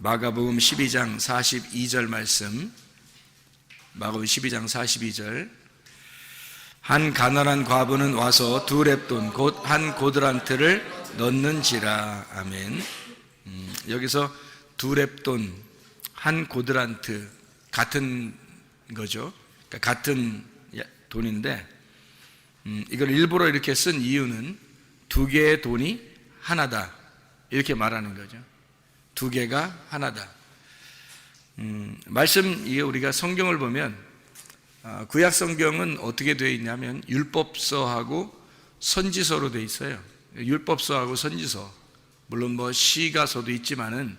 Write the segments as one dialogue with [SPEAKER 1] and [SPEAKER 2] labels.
[SPEAKER 1] 마가복음 12장 42절 말씀, 마가복음 12장 42절. 한 가난한 과부는 와서 두 렙돈 곧 한 고드란트를 넣는지라. 아멘. 여기서 두 렙돈, 한 고드란트, 같은 거죠. 그러니까 같은 돈인데, 이걸 일부러 이렇게 쓴 이유는 두 개의 돈이 하나다, 이렇게 말하는 거죠. 두 개가 하나다. 말씀, 이게 우리가 성경을 보면 구약 성경은 어떻게 되어 있냐면 율법서하고 선지서로 되어 있어요. 율법서하고 선지서, 물론 뭐 시가서도 있지만은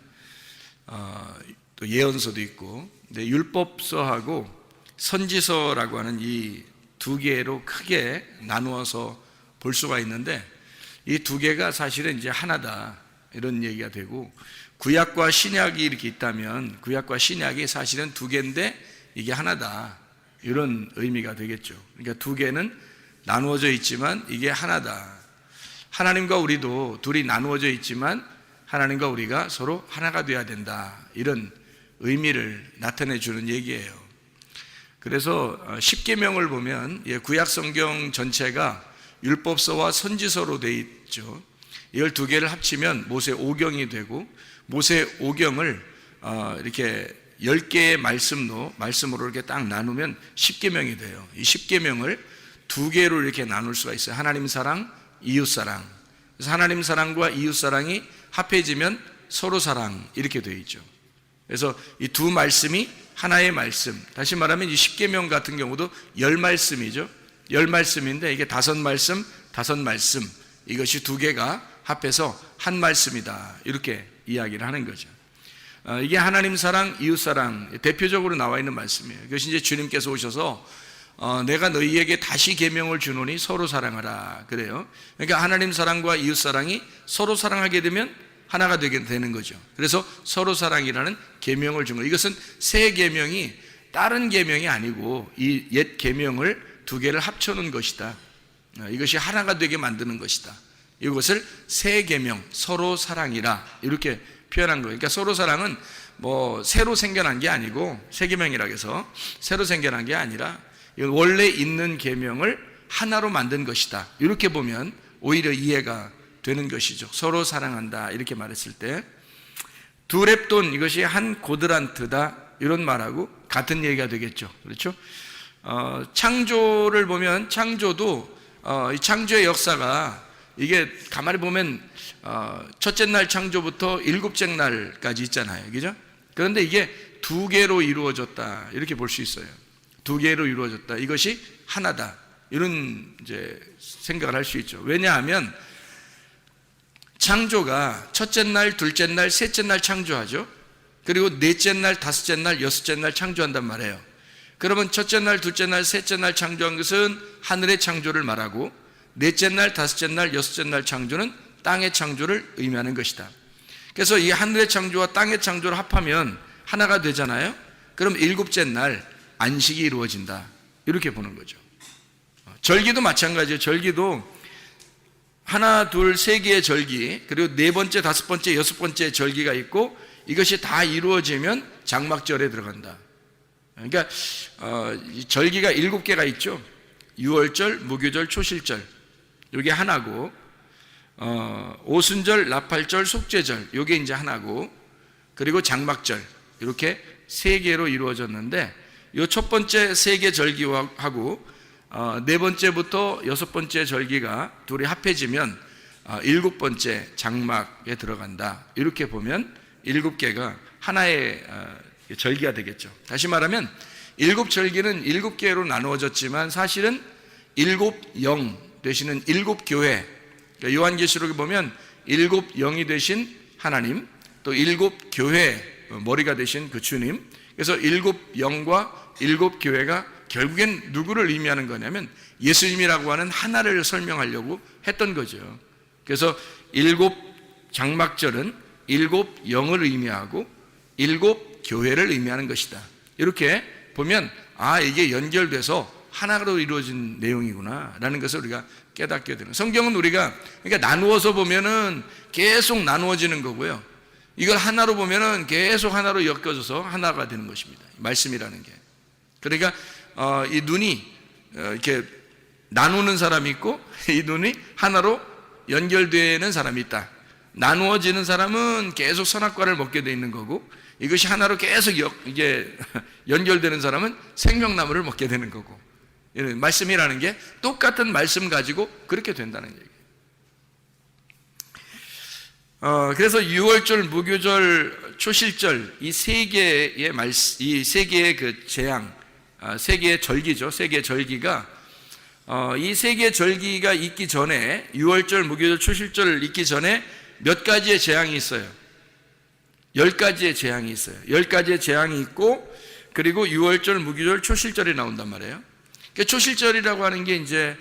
[SPEAKER 1] 또 예언서도 있고, 근데 율법서하고 선지서라고 하는 이 두 개로 크게 나누어서 볼 수가 있는데, 이 두 개가 사실은 이제 하나다, 이런 얘기가 되고, 구약과 신약이 이렇게 있다면 구약과 신약이 사실은 두 개인데 이게 하나다, 이런 의미가 되겠죠. 그러니까 두 개는 나누어져 있지만 이게 하나다. 하나님과 우리도 둘이 나누어져 있지만 하나님과 우리가 서로 하나가 되어야 된다, 이런 의미를 나타내 주는 얘기예요. 그래서 십계명을 보면 구약 성경 전체가 율법서와 선지서로 되어 있죠. 이걸 두 개를 합치면 모세 오경이 되고, 모세 오경을 이렇게 10개의 말씀으로 이렇게 딱 나누면 십계명이 돼요. 이 십계명을 두 개로 이렇게 나눌 수가 있어요. 하나님 사랑, 이웃 사랑. 그래서 하나님 사랑과 이웃 사랑이 합해지면 서로 사랑, 이렇게 되어 있죠. 그래서 이 두 말씀이 하나의 말씀. 다시 말하면 이 십계명 같은 경우도 10말씀이죠. 10말씀인데 이게 5말씀, 5말씀. 이것이 두 개가 합해서 한 말씀이다, 이렇게 이야기를 하는 거죠. 이게 하나님 사랑, 이웃 사랑, 대표적으로 나와 있는 말씀이에요. 그것이 이제 주님께서 오셔서 내가 너희에게 다시 계명을 주노니 서로 사랑하라, 그래요. 그러니까 하나님 사랑과 이웃 사랑이 서로 사랑하게 되면 하나가 되게 되는 거죠. 그래서 서로 사랑이라는 계명을 준 거예요. 이것은 새 계명이 다른 계명이 아니고 이 옛 계명을 두 개를 합쳐놓은 것이다. 이것이 하나가 되게 만드는 것이다. 이것을 새 계명, 서로 사랑이라, 이렇게 표현한 거예요. 그러니까 서로 사랑은 뭐 새로 생겨난 게 아니고, 새 계명이라 해서 새로 생겨난 게 아니라 원래 있는 계명을 하나로 만든 것이다, 이렇게 보면 오히려 이해가 되는 것이죠. 서로 사랑한다, 이렇게 말했을 때 두 렙돈, 이것이 한 고드란트다, 이런 말하고 같은 얘기가 되겠죠. 그렇죠? 창조를 보면 창조도 이 창조의 역사가 이게 가만히 보면 첫째 날 창조부터 일곱째 날까지 있잖아요, 그죠? 그런데 이게 두 개로 이루어졌다, 이렇게 볼 수 있어요. 두 개로 이루어졌다, 이것이 하나다, 이런 이제 생각을 할 수 있죠. 왜냐하면 창조가 첫째 날, 둘째 날, 셋째 날 창조하죠. 그리고 넷째 날, 다섯째 날, 여섯째 날 창조한단 말이에요. 그러면 첫째 날, 둘째 날, 셋째 날 창조한 것은 하늘의 창조를 말하고, 넷째 날, 다섯째 날, 여섯째 날 창조는 땅의 창조를 의미하는 것이다. 그래서 이 하늘의 창조와 땅의 창조를 합하면 하나가 되잖아요. 그럼 일곱째 날 안식이 이루어진다, 이렇게 보는 거죠. 절기도 마찬가지예요. 절기도 하나, 둘, 세 개의 절기, 그리고 네 번째, 다섯 번째, 여섯 번째 절기가 있고, 이것이 다 이루어지면 장막절에 들어간다. 그러니까 절기가 7개가 있죠. 유월절, 무교절, 초실절, 이게 하나고, 오순절, 나팔절, 속죄절, 이게 이제 하나고, 그리고 장막절, 이렇게 3개로 이루어졌는데, 이 첫 번째 3개 절기하고 네 번째부터 여섯 번째 절기가 둘이 합해지면 일곱 번째 장막에 들어간다, 이렇게 보면 7개가 하나의 절기가 되겠죠. 다시 말하면 7절기는 7개로 나누어졌지만 사실은 7영 되시는 7교회, 그러니까 요한계시록에 보면 7영이 되신 하나님, 또 7교회 머리가 되신 그 주님, 그래서 7영과 7교회가 결국엔 누구를 의미하는 거냐면 예수님이라고 하는 하나를 설명하려고 했던 거죠. 그래서 7장막절은 7영을 의미하고 7교회를 의미하는 것이다, 이렇게 보면 이게 연결돼서 하나로 이루어진 내용이구나 라는 것을 우리가 깨닫게 되는, 성경은 우리가 그러니까 나누어서 보면은 계속 나누어지는 거고요. 이걸 하나로 보면은 계속 하나로 엮여져서 하나가 되는 것입니다. 말씀이라는 게. 그러니까 이 눈이 이렇게 나누는 사람이 있고 이 눈이 하나로 연결되는 사람이 있다. 나누어지는 사람은 계속 선악과를 먹게 돼 있는 거고, 이것이 하나로 계속 이게 연결되는 사람은 생명나무를 먹게 되는 거고, 말씀이라는 게 똑같은 말씀 가지고 그렇게 된다는 얘기예요. 그래서 유월절, 무교절, 초실절 이 세 개의 이 세 개의 그 재앙, 세 개의 절기죠. 세 개의 절기가 이 세 개의 절기가 있기 전에, 유월절, 무교절, 초실절을 있기 전에 몇 가지의 재앙이 있어요. 10가지의 재앙이 있어요. 10가지의 재앙이 있고, 그리고 유월절, 무교절, 초실절이 나온단 말이에요. 그러니까 초실절이라고 하는 게 이제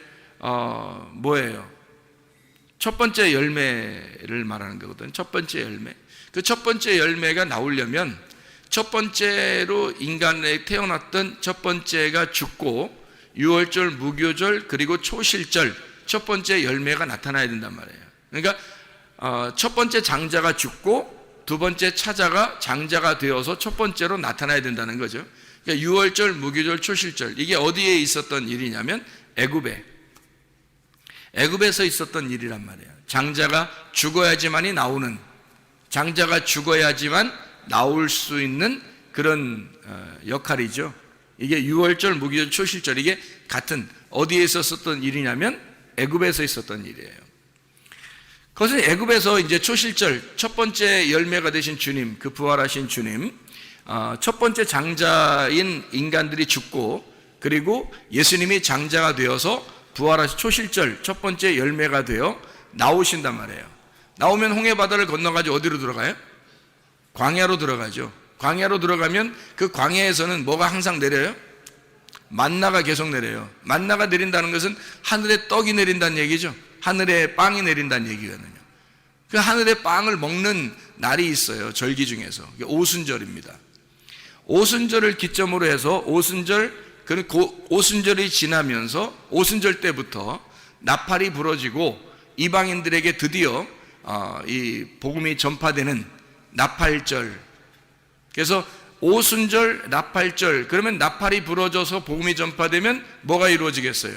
[SPEAKER 1] 뭐예요? 첫 번째 열매를 말하는 거거든요. 첫 번째 열매. 그 첫 번째 열매가 나오려면 첫 번째로 인간에 태어났던 첫 번째가 죽고, 유월절, 무교절, 그리고 초실절 첫 번째 열매가 나타나야 된단 말이에요. 그러니까 첫 번째 장자가 죽고 두 번째 차자가 장자가 되어서 첫 번째로 나타나야 된다는 거죠. 그러니까 유월절, 무교절, 초실절, 이게 어디에 있었던 일이냐면 애굽에서 있었던 일이란 말이에요. 장자가 죽어야지만이 나오는, 장자가 죽어야지만 나올 수 있는 그런 역할이죠. 이게 유월절, 무교절, 초실절, 이게 같은 어디에 있었던 일이냐면 애굽에서 있었던 일이에요. 그것은 애굽에서 이제 초실절, 첫 번째 열매가 되신 주님, 그 부활하신 주님, 첫 번째 장자인 인간들이 죽고, 그리고 예수님이 장자가 되어서 부활하신 초실절 첫 번째 열매가 되어 나오신단 말이에요. 나오면 홍해바다를 건너가지고 어디로 들어가요? 광야로 들어가죠. 광야로 들어가면 그 광야에서는 뭐가 항상 내려요? 만나가 계속 내려요. 만나가 내린다는 것은 하늘에 떡이 내린다는 얘기죠. 하늘에 빵이 내린다는 얘기거든요. 그 하늘에 빵을 먹는 날이 있어요. 절기 중에서. 오순절입니다. 오순절을 기점으로 해서 오순절이 지나면서 오순절 때부터 나팔이 부러지고 이방인들에게 드디어 이 복음이 전파되는 나팔절. 그래서 오순절, 나팔절, 그러면 나팔이 부러져서 복음이 전파되면 뭐가 이루어지겠어요?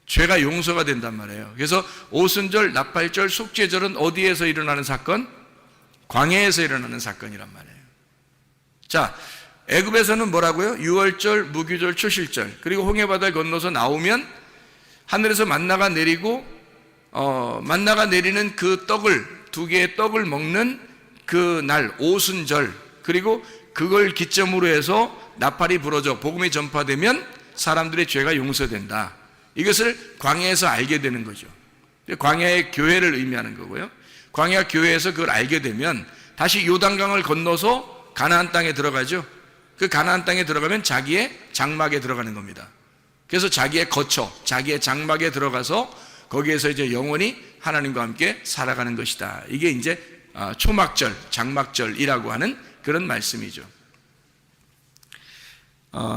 [SPEAKER 1] 죄가 용서가 된단 말이에요. 그래서 오순절, 나팔절, 속죄절은 어디에서 일어나는 사건? 광야에서 일어나는 사건이란 말이에요. 자, 애굽에서는 뭐라고요? 유월절, 무교절, 초실절, 그리고 홍해바다를 건너서 나오면 하늘에서 만나가 내리고 만나가 내리는 그 떡을, 두 개의 떡을 먹는 그 날 오순절, 그리고 그걸 기점으로 해서 나팔이 부러져 복음이 전파되면 사람들의 죄가 용서된다. 이것을 광야에서 알게 되는 거죠. 광야의 교회를 의미하는 거고요. 광야 교회에서 그걸 알게 되면 다시 요단강을 건너서 가나안 땅에 들어가죠. 그 가나안 땅에 들어가면 자기의 장막에 들어가는 겁니다. 그래서 자기의 거처, 자기의 장막에 들어가서 거기에서 이제 영원히 하나님과 함께 살아가는 것이다. 이게 이제 초막절, 장막절이라고 하는 그런 말씀이죠.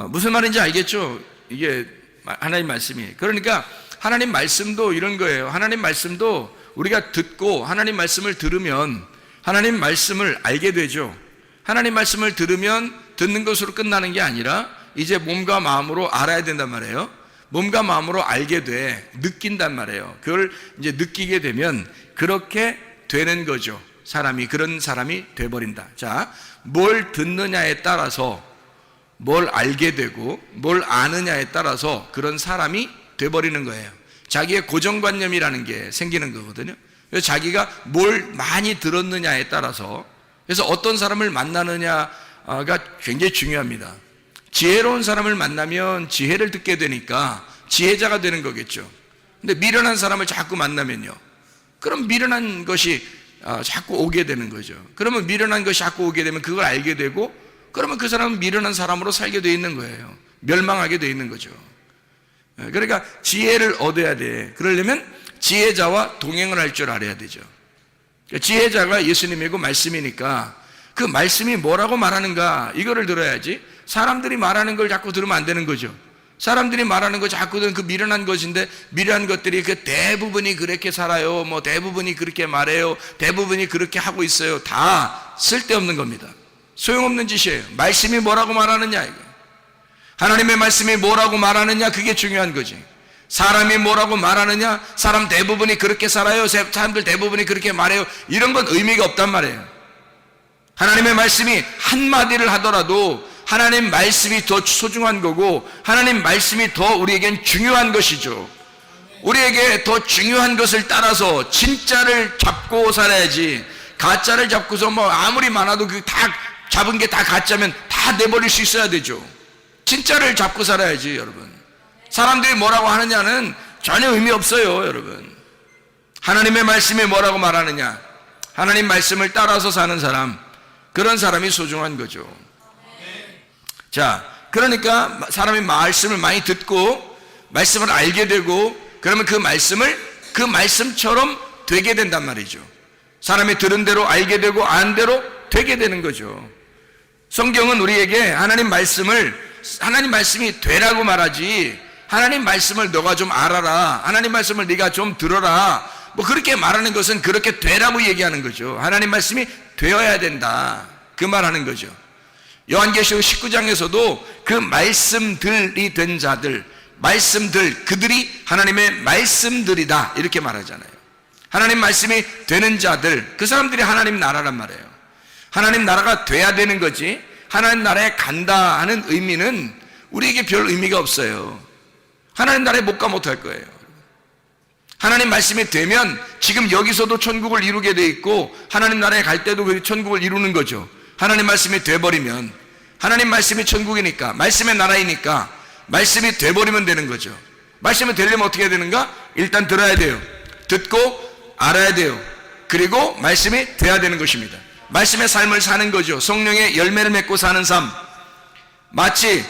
[SPEAKER 1] 무슨 말인지 알겠죠? 이게 하나님 말씀이에요. 그러니까 하나님 말씀도 이런 거예요. 하나님 말씀도 우리가 듣고 하나님 말씀을 들으면 하나님 말씀을 알게 되죠. 하나님 말씀을 들으면 듣는 것으로 끝나는 게 아니라 이제 몸과 마음으로 알아야 된단 말이에요. 몸과 마음으로 알게 돼, 느낀단 말이에요. 그걸 이제 느끼게 되면 그렇게 되는 거죠. 그런 사람이 돼버린다. 자, 뭘 듣느냐에 따라서 뭘 알게 되고 뭘 아느냐에 따라서 그런 사람이 돼버리는 거예요. 자기의 고정관념이라는 게 생기는 거거든요. 그래서 자기가 뭘 많이 들었느냐에 따라서, 그래서 어떤 사람을 만나느냐가 굉장히 중요합니다. 지혜로운 사람을 만나면 지혜를 듣게 되니까 지혜자가 되는 거겠죠. 근데 미련한 사람을 자꾸 만나면요, 그럼 미련한 것이 자꾸 오게 되는 거죠. 그러면 미련한 것이 자꾸 오게 되면 그걸 알게 되고, 그러면 그 사람은 미련한 사람으로 살게 돼 있는 거예요. 멸망하게 돼 있는 거죠. 그러니까 지혜를 얻어야 돼. 그러려면 지혜자와 동행을 할 줄 알아야 되죠. 그러니까 지혜자가 예수님이고 말씀이니까 그 말씀이 뭐라고 말하는가, 이거를 들어야지 사람들이 말하는 걸 자꾸 들으면 안 되는 거죠. 사람들이 말하는 거 자꾸는 그 미련한 것인데, 미련한 것들이 그 대부분이 그렇게 살아요, 뭐 대부분이 그렇게 말해요, 대부분이 그렇게 하고 있어요. 다 쓸데없는 겁니다. 소용없는 짓이에요. 말씀이 뭐라고 말하느냐, 이거. 하나님의 말씀이 뭐라고 말하느냐, 그게 중요한 거지. 사람이 뭐라고 말하느냐, 사람 대부분이 그렇게 살아요, 사람들 대부분이 그렇게 말해요, 이런 건 의미가 없단 말이에요. 하나님의 말씀이 한마디를 하더라도 하나님 말씀이 더 소중한 거고, 하나님 말씀이 더 우리에겐 중요한 것이죠. 우리에게 더 중요한 것을 따라서 진짜를 잡고 살아야지, 가짜를 잡고서 뭐 아무리 많아도 그 다 잡은 게 다 가짜면 다 내버릴 수 있어야 되죠. 진짜를 잡고 살아야지, 여러분. 사람들이 뭐라고 하느냐는 전혀 의미 없어요, 여러분. 하나님의 말씀이 뭐라고 말하느냐, 하나님 말씀을 따라서 사는 사람, 그런 사람이 소중한 거죠. 자, 그러니까 사람이 말씀을 많이 듣고 말씀을 알게 되고, 그러면 그 말씀처럼 되게 된단 말이죠. 사람이 들은 대로 알게 되고 아는 대로 되게 되는 거죠. 성경은 우리에게 하나님 말씀이 되라고 말하지, 하나님 말씀을 너가 좀 알아라, 하나님 말씀을 네가 좀 들어라, 뭐 그렇게 말하는 것은 그렇게 되라고 얘기하는 거죠. 하나님 말씀이 되어야 된다, 그 말하는 거죠. 요한계시록 19장에서도 그 말씀들이 된 자들, 그들이 하나님의 말씀들이다, 이렇게 말하잖아요. 하나님 말씀이 되는 자들, 그 사람들이 하나님 나라란 말이에요. 하나님 나라가 돼야 되는 거지, 하나님 나라에 간다 하는 의미는 우리에게 별 의미가 없어요. 하나님 나라에 못 가 못할 거예요. 하나님 말씀이 되면 지금 여기서도 천국을 이루게 돼 있고, 하나님 나라에 갈 때도 그 천국을 이루는 거죠. 하나님 말씀이 돼버리면, 하나님 말씀이 천국이니까, 말씀의 나라이니까 말씀이 돼버리면 되는 거죠. 말씀이 되려면 어떻게 해야 되는가? 일단 들어야 돼요. 듣고 알아야 돼요. 그리고 말씀이 돼야 되는 것입니다. 말씀의 삶을 사는 거죠. 성령의 열매를 맺고 사는 삶. 마치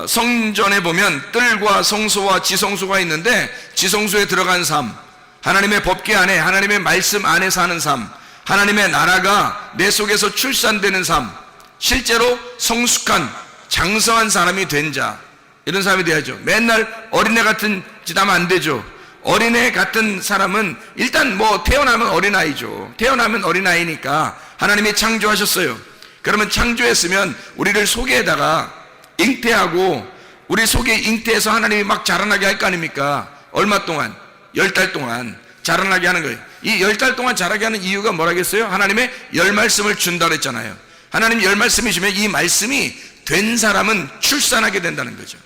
[SPEAKER 1] 성전에 보면 뜰과 성소와 지성소가 있는데, 지성소에 들어간 삶, 하나님의 법궤 안에, 하나님의 말씀 안에 사는 삶, 하나님의 나라가 내 속에서 출산되는 삶, 실제로 성숙한 장성한 사람이 된 자, 이런 사람이 돼야죠. 맨날 어린애 같은 짓 하면 안 되죠. 어린애 같은 사람은 일단 뭐 태어나면 어린아이죠. 태어나면 어린아이니까 하나님이 창조하셨어요. 그러면 창조했으면 우리를 속에다가 잉태하고, 우리 속에 잉태해서 하나님이 막 자라나게 할 거 아닙니까? 얼마 동안? 10달 동안 자라나게 하는 거예요. 이 10달 동안 자라게 하는 이유가 뭐라겠어요? 하나님의 열 말씀을 준다 그랬잖아요. 하나님 열 말씀이시면 이 말씀이 된 사람은 출산하게 된다는 거죠.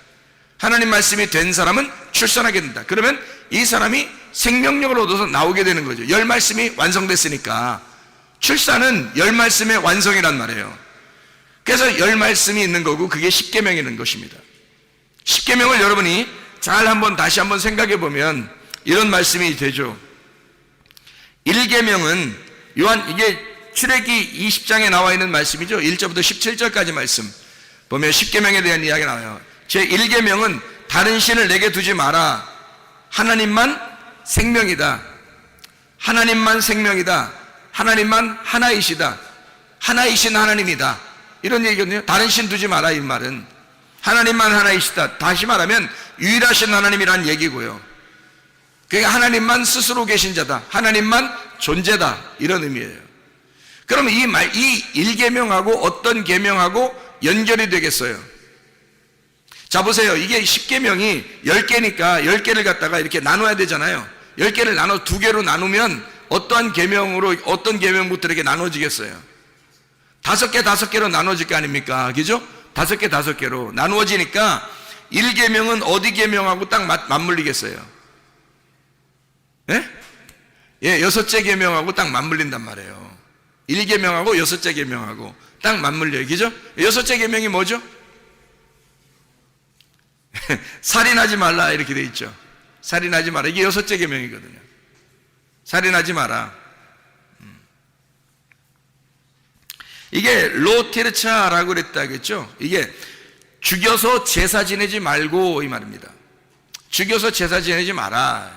[SPEAKER 1] 하나님 말씀이 된 사람은 출산하게 된다. 그러면 이 사람이 생명력을 얻어서 나오게 되는 거죠. 열 말씀이 완성됐으니까. 출산은 열 말씀의 완성이란 말이에요. 그래서 열 말씀이 있는 거고, 그게 십계명이 있는 것입니다. 십계명을 여러분이 다시 한번 생각해 보면 이런 말씀이 되죠. 1계명은 이게 출애기 20장에 나와 있는 말씀이죠. 1절부터 17절까지 말씀 보면 십계명에 대한 이야기가 나와요. 제 1계명은 다른 신을 내게 두지 마라. 하나님만 생명이다. 하나님만 생명이다. 하나님만 하나이시다. 하나이신 하나님이다. 이런 얘기거든요. 다른 신 두지 마라, 이 말은. 하나님만 하나이시다. 다시 말하면 유일하신 하나님이란 얘기고요. 그러니까 하나님만 스스로 계신 자다. 하나님만 존재다. 이런 의미예요. 그러면 이 1계명하고 어떤 계명하고 연결이 되겠어요? 자, 보세요. 이게 10계명이 10개니까 10개를 갖다가 이렇게 나눠야 되잖아요. 10개를 나눠 2개로 나누면 어떤 계명부터 이렇게 나눠지겠어요? 5개로 나눠질 거 아닙니까? 그죠? 5개로 나누어지니까 1계명은 어디 계명하고 딱 맞물리겠어요? 예? 예, 6째 계명하고 딱 맞물린단 말이에요. 1계명하고 6째 계명하고 딱 맞물려요. 그죠? 6째 계명이 뭐죠? 살인하지 말라, 이렇게 돼 있죠. 살인하지 마라. 이게 6째 계명이거든요. 살인하지 마라. 이게 로티르차라고 그랬다겠죠. 이게 죽여서 제사 지내지 말고, 이 말입니다. 죽여서 제사 지내지 마라.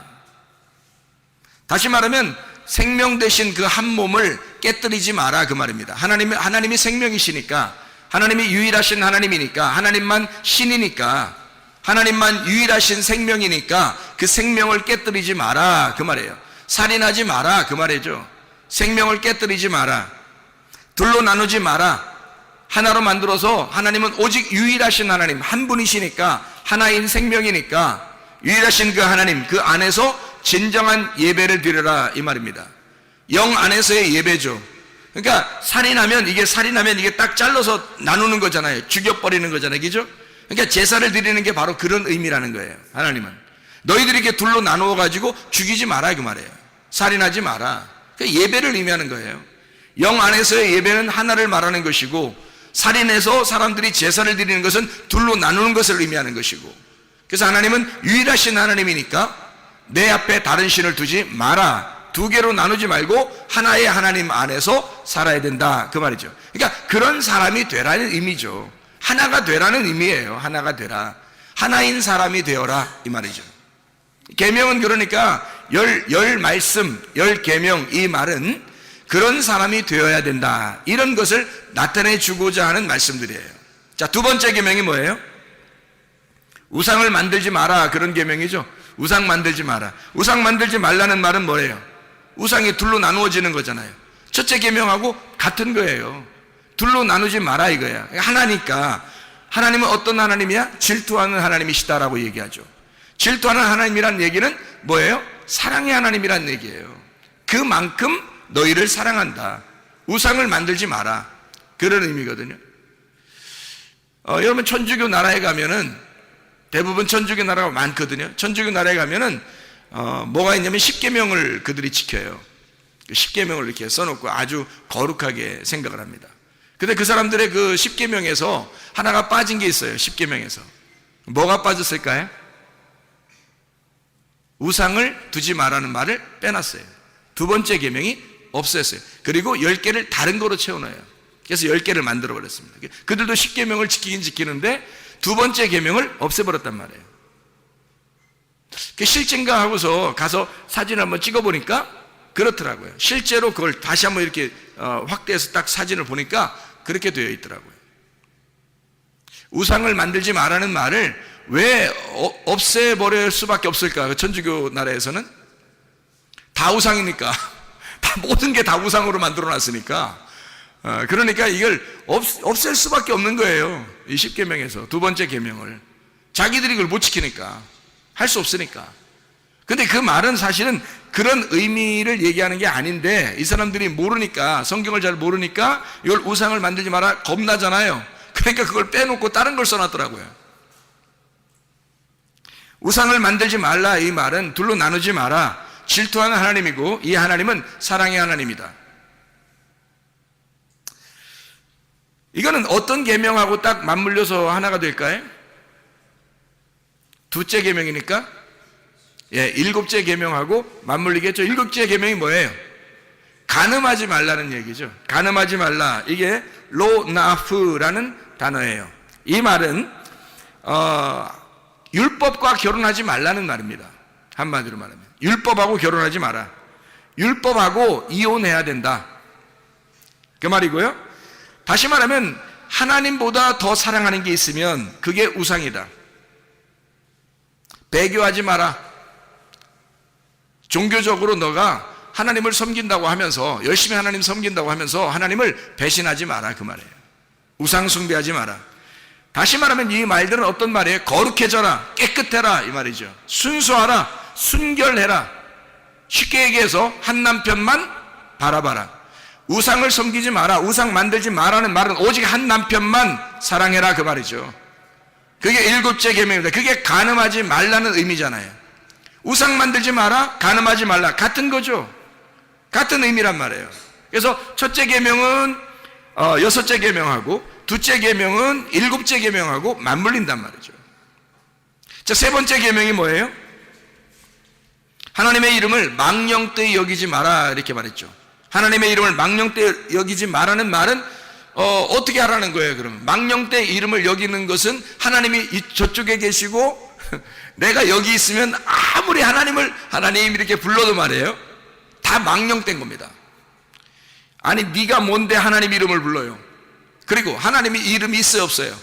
[SPEAKER 1] 다시 말하면 생명 대신 그 한 몸을 깨뜨리지 마라, 그 말입니다. 하나님이 생명이시니까, 하나님이 유일하신 하나님이니까, 하나님만 신이니까 하나님만 유일하신 생명이니까 그 생명을 깨뜨리지 마라 그 말이에요. 살인하지 마라 그 말이죠. 생명을 깨뜨리지 마라. 둘로 나누지 마라. 하나로 만들어서 하나님은 오직 유일하신 하나님 한 분이시니까 하나인 생명이니까 유일하신 그 하나님 그 안에서 진정한 예배를 드려라 이 말입니다. 영 안에서의 예배죠. 그러니까 살인하면 이게 딱 잘라서 나누는 거잖아요. 죽여버리는 거잖아요. 그죠? 그러니까 제사를 드리는 게 바로 그런 의미라는 거예요. 하나님은 너희들이 이렇게 둘로 나누어 가지고 죽이지 마라 그 말이에요. 살인하지 마라. 그러니까 예배를 의미하는 거예요. 영 안에서의 예배는 하나를 말하는 것이고 살인해서 사람들이 제사를 드리는 것은 둘로 나누는 것을 의미하는 것이고, 그래서 하나님은 유일하신 하나님이니까 내 앞에 다른 신을 두지 마라. 두 개로 나누지 말고 하나의 하나님 안에서 살아야 된다 그 말이죠. 그러니까 그런 사람이 되라는 의미죠. 하나가 되라는 의미예요. 하나가 되라. 하나인 사람이 되어라 이 말이죠. 계명은 그러니까 열 말씀, 열 계명 이 말은 그런 사람이 되어야 된다 이런 것을 나타내 주고자 하는 말씀들이에요. 자, 두 번째 계명이 뭐예요? 우상을 만들지 마라 그런 계명이죠. 우상 만들지 마라. 우상 만들지 말라는 말은 뭐예요? 우상이 둘로 나누어지는 거잖아요. 첫째 계명하고 같은 거예요. 둘로 나누지 마라 이거야. 하나니까 하나님은 어떤 하나님이야? 질투하는 하나님이시다라고 얘기하죠. 질투하는 하나님이란 얘기는 뭐예요? 사랑의 하나님이란 얘기예요. 그만큼 너희를 사랑한다. 우상을 만들지 마라. 그런 의미거든요. 여러분 천주교 나라에 가면은 대부분 천주교 나라가 많거든요. 천주교 나라에 가면은 뭐가 있냐면 십계명을 그들이 지켜요. 십계명을 이렇게 써놓고 아주 거룩하게 생각을 합니다. 근데 그 사람들의 그 십계명에서 하나가 빠진 게 있어요. 십계명에서 뭐가 빠졌을까요? 우상을 두지 마라는 말을 빼놨어요. 두 번째 계명이 없앴어요. 그리고 10개를 다른 거로 채워넣어요. 그래서 10개를 만들어 버렸습니다. 그들도 십계명을 지키긴 지키는데 두 번째 계명을 없애버렸단 말이에요. 실제인가 하고서 가서 사진을 한번 찍어보니까 그렇더라고요. 실제로 그걸 다시 한번 이렇게 확대해서 딱 사진을 보니까 그렇게 되어 있더라고요. 우상을 만들지 말라는 말을 왜 없애버릴 수밖에 없을까? 천주교 나라에서는 다 우상이니까 다 모든 게 다 우상으로 만들어놨으니까 그러니까 이걸 없앨 수밖에 없는 거예요. 이 십계명에서 두 번째 계명을 자기들이 그걸 못 지키니까 할 수 없으니까. 근데 그 말은 사실은 그런 의미를 얘기하는 게 아닌데 이 사람들이 모르니까, 성경을 잘 모르니까 이걸 우상을 만들지 마라 겁나잖아요. 그러니까 그걸 빼놓고 다른 걸 써놨더라고요. 우상을 만들지 말라 이 말은 둘로 나누지 마라. 질투하는 하나님이고 이 하나님은 사랑의 하나님이다. 이거는 어떤 계명하고 딱 맞물려서 하나가 될까요? 둘째 계명이니까 일곱째 계명하고 맞물리겠죠. 일곱째 계명이 뭐예요? 간음하지 말라는 얘기죠. 간음하지 말라. 이게 로나프라는 단어예요. 이 말은 율법과 결혼하지 말라는 말입니다. 한마디로 말하면 율법하고 결혼하지 마라. 율법하고 이혼해야 된다 그 말이고요. 다시 말하면 하나님보다 더 사랑하는 게 있으면 그게 우상이다. 배교하지 마라. 종교적으로 너가 하나님을 섬긴다고 하면서 열심히 하나님 섬긴다고 하면서 하나님을 배신하지 마라 그 말이에요. 우상 숭배하지 마라. 다시 말하면 이 말들은 어떤 말이에요? 거룩해져라, 깨끗해라 이 말이죠. 순수하라, 순결해라. 쉽게 얘기해서 한 남편만 바라봐라. 우상을 섬기지 마라, 우상 만들지 마라는 말은 오직 한 남편만 사랑해라 그 말이죠. 그게 일곱째 계명입니다. 그게 간음하지 말라는 의미잖아요. 우상 만들지 마라, 간음하지 말라 같은 거죠. 같은 의미란 말이에요. 그래서 첫째 계명은 여섯째 계명하고 둘째 계명은 일곱째 계명하고 맞물린단 말이죠. 자, 세 번째 계명이 뭐예요? 하나님의 이름을 망령되이 여기지 마라 이렇게 말했죠. 하나님의 이름을 망령되이 여기지 마라는 말은 어떻게 하라는 거예요? 그러면 망령되이 이름을 여기는 것은 하나님이 저쪽에 계시고 내가 여기 있으면 아무리 하나님 이렇게 불러도 말이에요, 다 망령된 겁니다. 아니 네가 뭔데 하나님 이름을 불러요? 그리고 하나님이 이름이 있어요 없어요?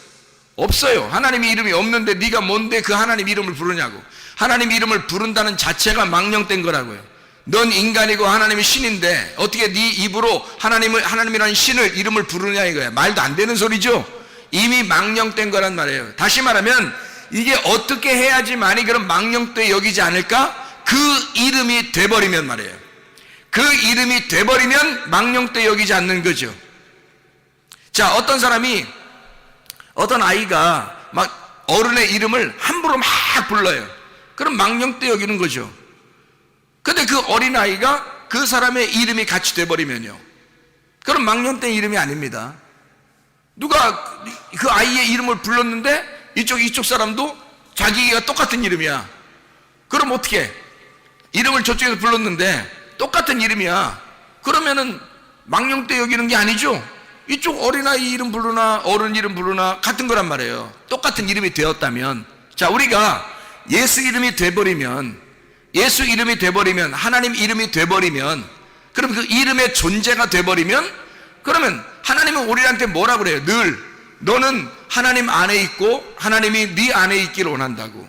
[SPEAKER 1] 없어요. 하나님의 이름이 없는데 네가 뭔데 그 하나님 이름을 부르냐고. 하나님 이름을 부른다는 자체가 망령된 거라고요. 넌 인간이고 하나님이 신인데 어떻게 네 입으로 하나님이라는 신을 이름을 부르냐 이거야. 말도 안 되는 소리죠. 이미 망령된 거란 말이에요. 다시 말하면 이게 어떻게 해야지만이 그런 망령되게 여기지 않을까? 그 이름이 돼버리면 말이에요. 그 이름이 돼버리면 망령되게 여기지 않는 거죠. 자, 어떤 아이가 막 어른의 이름을 함부로 막 불러요. 그럼 망령되게 여기는 거죠. 근데 그 어린아이가 그 사람의 이름이 같이 돼버리면요, 그럼 망령된 이름이 아닙니다. 누가 그 아이의 이름을 불렀는데 이쪽 사람도 자기가 똑같은 이름이야. 그럼 어떻게 해? 이름을 저쪽에서 불렀는데 똑같은 이름이야. 그러면은 망령되 여기는 게 아니죠. 이쪽 어린아이 이름 부르나 어른 이름 부르나 같은 거란 말이에요. 똑같은 이름이 되었다면. 자, 우리가 예수 이름이 돼버리면, 하나님 이름이 돼버리면, 그럼 그 이름의 존재가 돼버리면, 그러면 하나님은 우리한테 뭐라 그래요? 늘 너는 하나님 안에 있고 하나님이 네 안에 있기를 원한다고.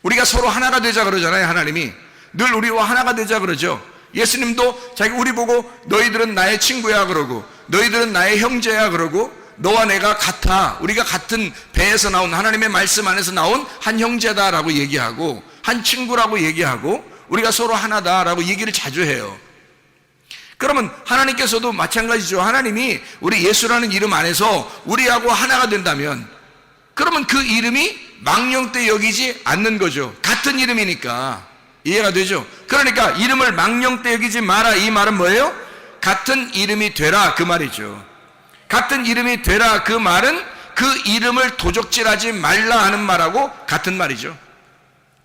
[SPEAKER 1] 우리가 서로 하나가 되자 그러잖아요. 하나님이 늘 우리와 하나가 되자 그러죠. 예수님도 우리 보고 너희들은 나의 친구야 그러고, 너희들은 나의 형제야 그러고, 너와 내가 같아, 우리가 같은 배에서 나온 하나님의 말씀 안에서 나온 한 형제다라고 얘기하고, 한 친구라고 얘기하고, 우리가 서로 하나다라고 얘기를 자주 해요. 그러면 하나님께서도 마찬가지죠. 하나님이 우리 예수라는 이름 안에서 우리하고 하나가 된다면, 그러면 그 이름이 망령되 여기지 않는 거죠. 같은 이름이니까. 이해가 되죠? 그러니까 이름을 망령되 여기지 마라, 이 말은 뭐예요? 같은 이름이 되라, 그 말이죠. 같은 이름이 되라, 그 말은 그 이름을 도적질하지 말라 하는 말하고 같은 말이죠.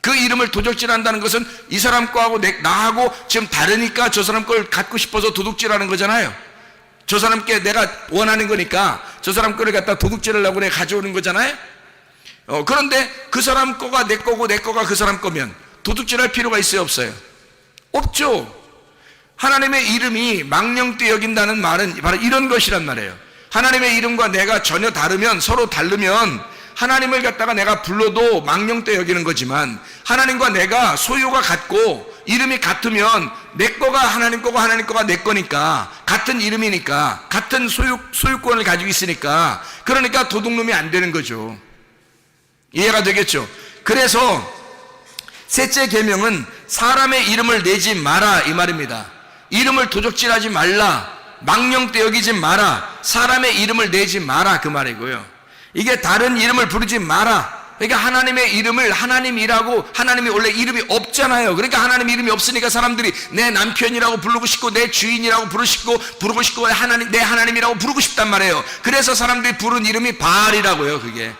[SPEAKER 1] 그 이름을 도적질한다는 것은 이 사람 거하고 나하고 지금 다르니까 저 사람 걸 갖고 싶어서 도둑질하는 거잖아요. 저 사람께 내가 원하는 거니까 저 사람 거를 갖다 도둑질하려고 내가 가져오는 거잖아요. 그런데 그 사람 거가 내 거고 내 거가 그 사람 거면 도둑질할 필요가 있어요, 없어요? 없죠. 하나님의 이름이 망령되 여긴다는 말은 바로 이런 것이란 말이에요. 하나님의 이름과 내가 전혀 다르면, 서로 다르면 하나님을 갖다가 내가 불러도 망령되 여기는 거지만, 하나님과 내가 소유가 같고 이름이 같으면 내 거가 하나님 거고 하나님 거가 내 거니까, 같은 이름이니까, 같은 소유권을 가지고 있으니까, 그러니까 도둑놈이 안 되는 거죠. 이해가 되겠죠? 그래서 셋째 계명은 사람의 이름을 내지 마라, 이 말입니다. 이름을 도적질하지 말라, 망령되 여기지 마라, 사람의 이름을 내지 마라, 그 말이고요. 이게 다른 이름을 부르지 마라. 그러니까 하나님의 이름을 하나님이라고, 하나님이 원래 이름이 없잖아요. 그러니까 하나님 이름이 없으니까 사람들이 내 남편이라고 부르고 싶고 내 주인이라고 부르고 싶고 내 하나님이라고 부르고 싶단 말이에요. 그래서 사람들이 부른 이름이 바알이라고요. 그게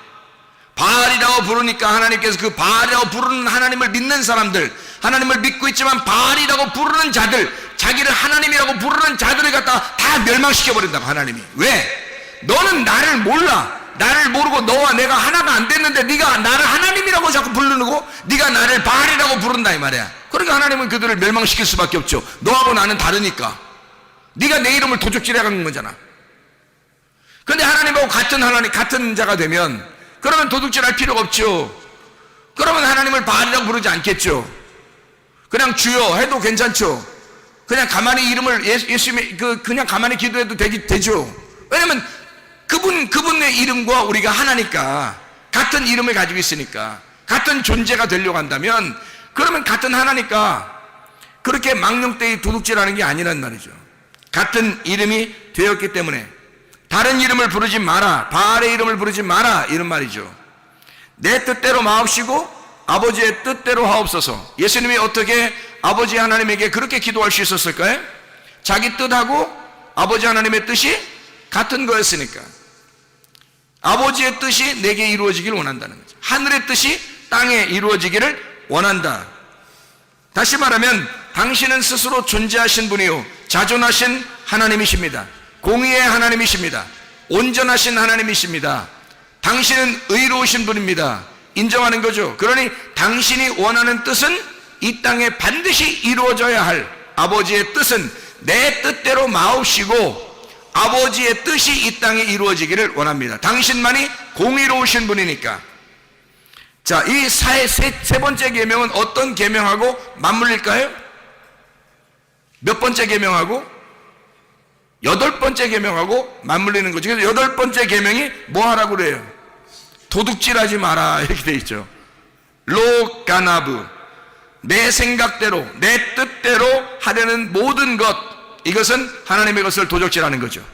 [SPEAKER 1] 바알이라고 부르니까 하나님께서 그 바알이라고 부르는 하나님을 믿는 사람들, 하나님을 믿고 있지만 바알이라고 부르는 자들, 자기를 하나님이라고 부르는 자들을 갖다 다 멸망시켜버린다고, 하나님이. 왜? 너는 나를 몰라. 나를 모르고 너와 내가 하나가 안 됐는데 네가 나를 하나님이라고 자꾸 부르고 네가 나를 바알이라고 부른다, 이 말이야. 그러니까 하나님은 그들을 멸망시킬 수밖에 없죠. 너하고 나는 다르니까. 네가 내 이름을 도적질해가는 거잖아. 근데 하나님하고 같은 자가 되면, 그러면 도둑질할 필요가 없죠. 그러면 하나님을 바알이라고 부르지 않겠죠. 그냥 주여 해도 괜찮죠. 그냥 가만히 이름을 예수님의 그냥 가만히 기도해도 되죠. 왜냐면 그분의 이름과 우리가 하나니까, 같은 이름을 가지고 있으니까, 같은 존재가 되려고 한다면, 그러면 같은 하나니까 그렇게 망령되이 도둑질하는 게 아니란 말이죠. 같은 이름이 되었기 때문에 다른 이름을 부르지 마라, 바알의 이름을 부르지 마라, 이런 말이죠. 내 뜻대로 마옵시고 아버지의 뜻대로 하옵소서. 예수님이 어떻게 아버지 하나님에게 그렇게 기도할 수 있었을까요? 자기 뜻하고 아버지 하나님의 뜻이 같은 거였으니까. 아버지의 뜻이 내게 이루어지길 원한다는 거죠. 하늘의 뜻이 땅에 이루어지기를 원한다. 다시 말하면 당신은 스스로 존재하신 분이요 자존하신 하나님이십니다. 공의의 하나님이십니다. 온전하신 하나님이십니다. 당신은 의로우신 분입니다. 인정하는 거죠. 그러니 당신이 원하는 뜻은 이 땅에 반드시 이루어져야 할 아버지의 뜻은 내 뜻대로 마옵시고 아버지의 뜻이 이 땅에 이루어지기를 원합니다. 당신만이 공의로우신 분이니까. 자, 이 세 번째 계명은 어떤 계명하고 맞물릴까요? 몇 번째 계명하고? 8번째 계명하고 맞물리는 거죠. 그래서 8번째 계명이 뭐 하라고 그래요? 도둑질하지 마라 이렇게 돼 있죠. 로 가나브, 내 생각대로 내 뜻대로 하려는 모든 것, 이것은 하나님의 것을 도적질하는 거죠.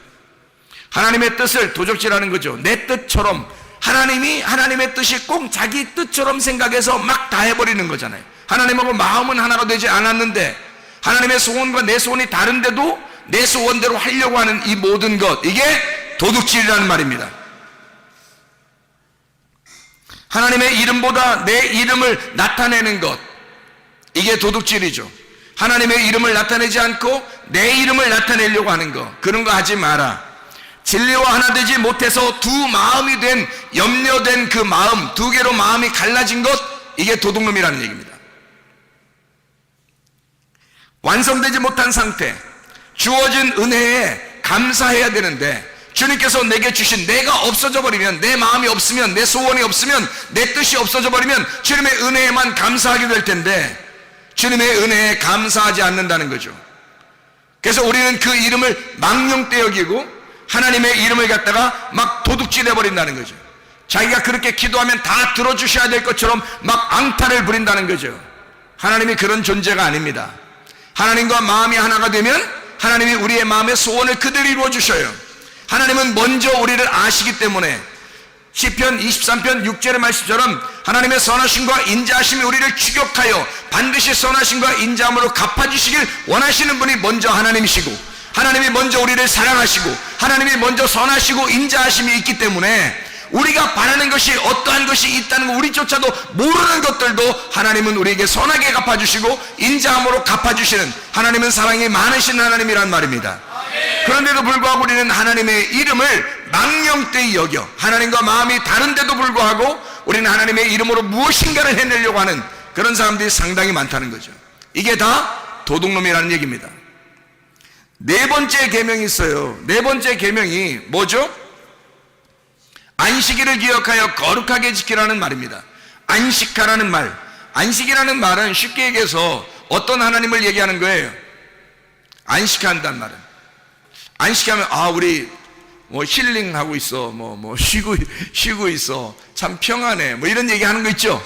[SPEAKER 1] 하나님의 뜻을 도적질하는 거죠. 내 뜻처럼, 하나님이 하나님의 뜻이 꼭 자기 뜻처럼 생각해서 막 다 해버리는 거잖아요. 하나님하고 마음은 하나가 되지 않았는데 하나님의 소원과 내 소원이 다른데도 내 소원대로 하려고 하는 이 모든 것, 이게 도둑질이라는 말입니다. 하나님의 이름보다 내 이름을 나타내는 것, 이게 도둑질이죠. 하나님의 이름을 나타내지 않고 내 이름을 나타내려고 하는 것, 그런 거 하지 마라. 진리와 하나 되지 못해서 두 마음이 된, 염려된 그 마음, 두 개로 마음이 갈라진 것, 이게 도둑놈이라는 얘기입니다. 완성되지 못한 상태, 주어진 은혜에 감사해야 되는데 주님께서 내게 주신 내가 없어져 버리면, 내 마음이 없으면, 내 소원이 없으면, 내 뜻이 없어져 버리면 주님의 은혜에만 감사하게 될 텐데 주님의 은혜에 감사하지 않는다는 거죠. 그래서 우리는 그 이름을 망령되 여기고 하나님의 이름을 갖다가 막 도둑질해 버린다는 거죠. 자기가 그렇게 기도하면 다 들어주셔야 될 것처럼 막 앙탈을 부린다는 거죠. 하나님이 그런 존재가 아닙니다. 하나님과 마음이 하나가 되면 하나님이 우리의 마음의 소원을 그대로 이루어 주셔요. 하나님은 먼저 우리를 아시기 때문에 시편 23편 6절의 말씀처럼 하나님의 선하심과 인자하심이 우리를 추격하여 반드시 선하심과 인자함으로 갚아주시길 원하시는 분이 먼저 하나님이시고, 하나님이 먼저 우리를 사랑하시고 하나님이 먼저 선하시고 인자하심이 있기 때문에 우리가 바라는 것이 어떠한 것이 있다는 거 우리조차도 모르는 것들도 하나님은 우리에게 선하게 갚아주시고 인자함으로 갚아주시는, 하나님은 사랑이 많으신 하나님이란 말입니다. 그런데도 불구하고 우리는 하나님의 이름을 망령되이 여겨 하나님과 마음이 다른데도 불구하고 우리는 하나님의 이름으로 무엇인가를 해내려고 하는 그런 사람들이 상당히 많다는 거죠. 이게 다 도둑놈이라는 얘기입니다. 네 번째 계명이 있어요. 네 번째 계명이 뭐죠? 안식일을 기억하여 거룩하게 지키라는 말입니다. 안식하라는 말, 안식이라는 말은 쉽게 얘기해서 어떤 하나님을 얘기하는 거예요? 안식한다는 말은, 안식하면 우리 뭐 힐링하고 있어, 쉬고 있어, 참 평안해, 뭐 이런 얘기하는 거 있죠.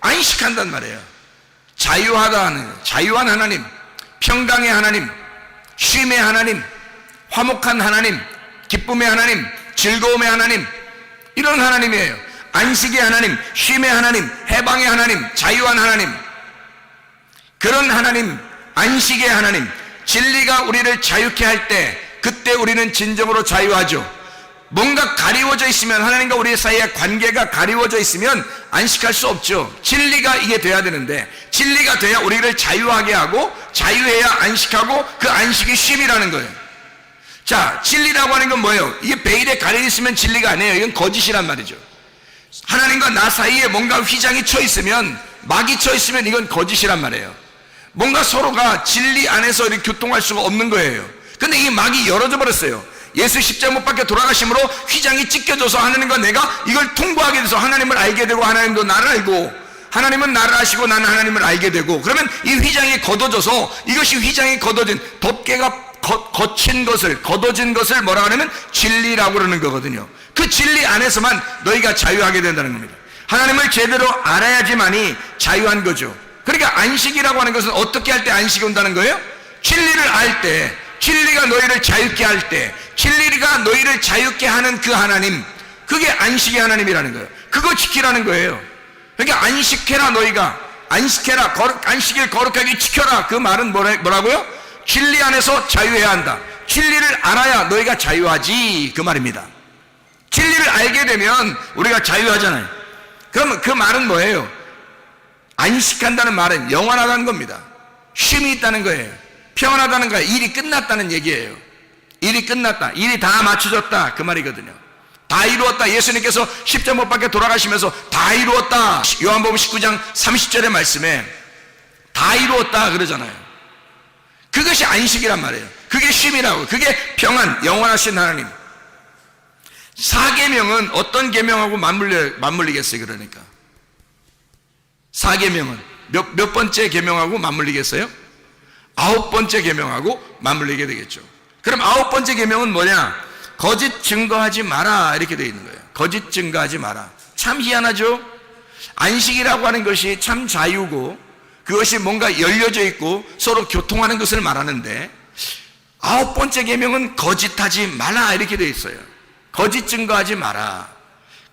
[SPEAKER 1] 안식한다는 말이에요. 자유하다는, 자유한 하나님, 평강의 하나님, 쉼의 하나님, 화목한 하나님, 기쁨의 하나님, 즐거움의 하나님, 이런 하나님이에요. 안식의 하나님, 쉼의 하나님, 해방의 하나님, 자유한 하나님, 그런 하나님, 안식의 하나님, 진리가 우리를 자유케 할 때 그때 우리는 진정으로 자유하죠. 뭔가 가리워져 있으면, 하나님과 우리 사이의 관계가 가리워져 있으면 안식할 수 없죠. 진리가 이게 돼야 되는데, 진리가 돼야 우리를 자유하게 하고, 자유해야 안식하고, 그 안식이 쉼이라는 거예요. 자, 진리라고 하는 건 뭐예요? 이게 베일에 가려 있으면 진리가 아니에요. 이건 거짓이란 말이죠. 하나님과 나 사이에 뭔가 휘장이 쳐 있으면, 막이 쳐 있으면 이건 거짓이란 말이에요. 뭔가 서로가 진리 안에서 이렇게 교통할 수가 없는 거예요. 근데 이 막이 열어져 버렸어요. 예수 십자가 못 박혀 돌아가심으로 휘장이 찢겨져서 하나님과 내가 이걸 통과하게 돼서 하나님을 알게 되고, 하나님도 나를 알고, 하나님은 나를 아시고 나는 하나님을 알게 되고, 그러면 이 휘장이 걷어져서, 이것이 휘장이 걷어진, 덮개가 거친 것을, 걷어진 것을 뭐라 하냐면 진리라고 그러는 거거든요. 그 진리 안에서만 너희가 자유하게 된다는 겁니다. 하나님을 제대로 알아야지만이 자유한 거죠. 그러니까 안식이라고 하는 것은 어떻게 할 때 안식이 온다는 거예요? 진리를 알 때, 진리가 너희를 자유케 할 때, 진리가 너희를 자유케 하는 그 하나님, 그게 안식의 하나님이라는 거예요. 그거 지키라는 거예요. 그러니까 안식해라, 너희가 안식해라, 안식일 거룩하게 지켜라. 그 말은 뭐라고요? 진리 안에서 자유해야 한다. 진리를 알아야 너희가 자유하지, 그 말입니다. 진리를 알게 되면 우리가 자유하잖아요. 그럼 그 말은 뭐예요? 안식한다는 말은 영원하다는 겁니다. 쉼이 있다는 거예요. 평안하다는 거예요. 일이 끝났다는 얘기예요. 일이 끝났다, 일이 다 맞춰졌다, 그 말이거든요. 다 이루었다. 예수님께서 십자가 못 박혀 돌아가시면서 다 이루었다. 요한복음 19장 30절의 말씀에 다 이루었다 그러잖아요. 그것이 안식이란 말이에요. 그게 쉼이라고. 그게 평안, 영원하신 하나님. 4계명은 어떤 계명하고 맞물리겠어요? 그러니까 4계명은 몇 번째 계명하고 맞물리겠어요? 9번째 계명하고 맞물리게 되겠죠. 그럼 9번째 계명은 뭐냐? 거짓 증거하지 마라, 이렇게 되어 있는 거예요. 거짓 증거하지 마라. 참 희한하죠? 안식이라고 하는 것이 참 자유고 그것이 뭔가 열려져 있고 서로 교통하는 것을 말하는데 9번째 계명은 거짓하지 마라, 이렇게 되어 있어요. 거짓 증거하지 마라.